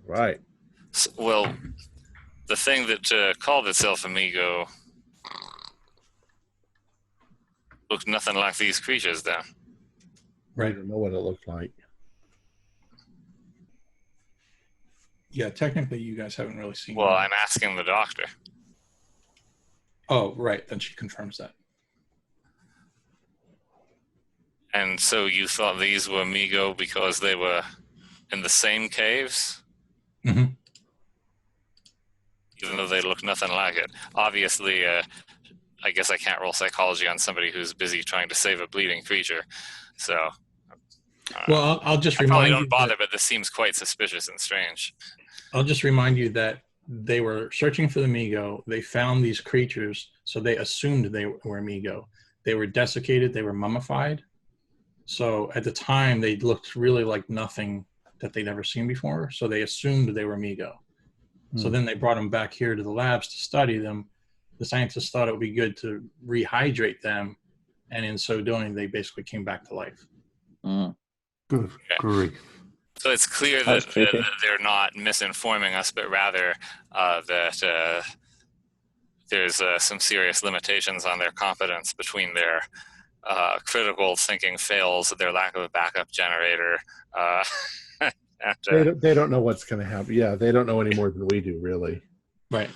Right. Well, the thing that called itself Amigo looked nothing like these creatures then. I Right. don't know what it looked like. Yeah, technically you guys haven't really seen Well, them. I'm asking the doctor. Oh, right. Then she confirms that. And so you thought these were Amigo because they were in the same caves? Mm-hmm. Even though they look nothing like it. Obviously, I guess I can't roll psychology on somebody who's busy trying to save a bleeding creature. So, Well, I'll just I probably remind you don't bother, that, but this seems quite suspicious and strange. I'll just remind you that they were searching for the Migo. They found these creatures, so they assumed they were Migo. They were desiccated. They were mummified. So at the time, they looked really like nothing that they'd ever seen before. So they assumed they were Migo. So then they brought them back here to the labs to study them. The scientists thought it would be good to rehydrate them. And in so doing, they basically came back to life. Mm. Good grief. So it's clear That's that creepy. they're not misinforming us, but rather that there's some serious limitations on their competence between their critical thinking fails, their lack of a backup generator. They don't know what's going to happen. Yeah, they don't know any more than we do, really. Right.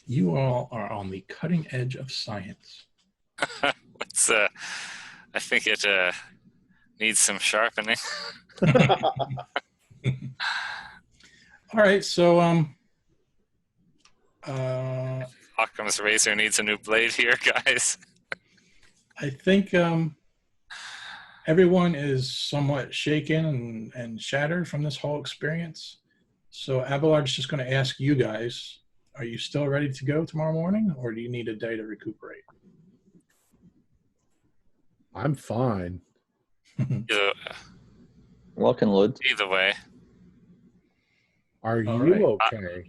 You all are on the cutting edge of science. I think it needs some sharpening. All right, so Occam's razor needs a new blade here, guys. I think everyone is somewhat shaken and shattered from this whole experience. So Abelard's just going to ask you guys, are you still ready to go tomorrow morning, or do you need a day to recuperate? I'm fine. Lock and load. Either way. Are All you right. okay?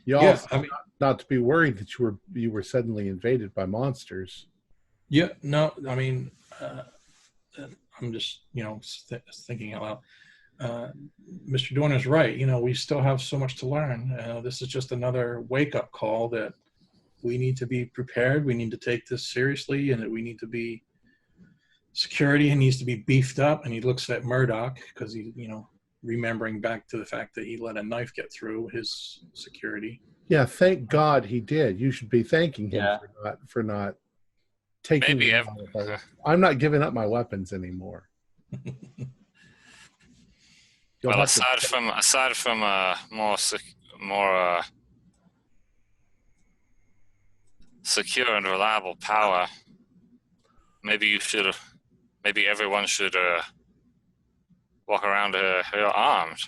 You Yeah, also I mean, not to be worried that you were suddenly invaded by monsters. yeah, no, I mean, I'm just, thinking out loud. Mr. Dorner's right. We still have so much to learn. This is just another wake-up call that we need to be prepared. We need to take this seriously, and that we need to be security needs to be beefed up. And he looks at Murdoch because he, remembering back to the fact that he let a knife get through his security. Yeah, thank God he did. You should be thanking him for not taking. Maybe I'm not giving up my weapons anymore. Well, aside from more secure and reliable power, maybe everyone should walk around armed.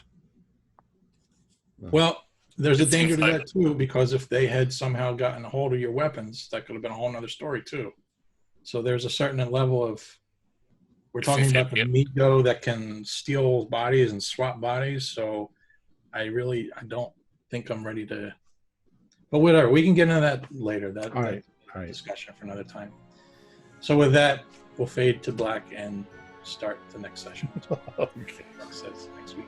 Well, there's a danger to that too, because if they had somehow gotten a hold of your weapons, that could have been a whole nother story too. So there's a certain level of, we're talking about the Migo that can steal bodies and swap bodies. So I don't think I'm ready to, but whatever, we can get into that later. All right. Discussion for another time. So with that, we'll fade to black and start the next session. Okay. Next week.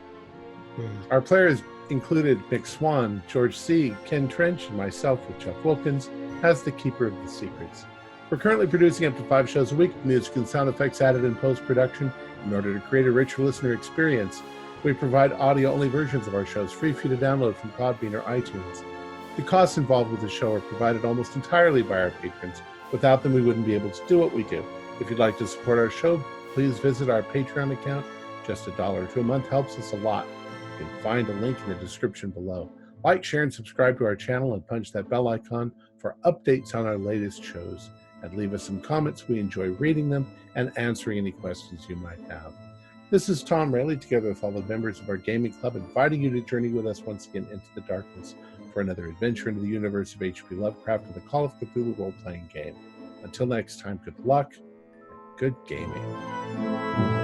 Our players included Mick Swan, George C., Ken Trench, and myself with Chuck Wilkins as the Keeper of the Secrets. We're currently producing up to 5 shows a week, with music and sound effects added in post-production. In order to create a richer listener experience, we provide audio-only versions of our shows free for you to download from Podbean or iTunes. The costs involved with the show are provided almost entirely by our patrons. Without them, we wouldn't be able to do what we do. If you'd like to support our show, please visit our Patreon account. Just $1 or $2 a month helps us a lot. You can find a link in the description below. Like, share, and subscribe to our channel and punch that bell icon for updates on our latest shows. And leave us some comments. We enjoy reading them and answering any questions you might have. This is Tom Rayleigh, together with all the members of our gaming club, inviting you to journey with us once again into the darkness for another adventure into the universe of H.P. Lovecraft and the Call of Cthulhu role-playing game. Until next time, good luck and good gaming.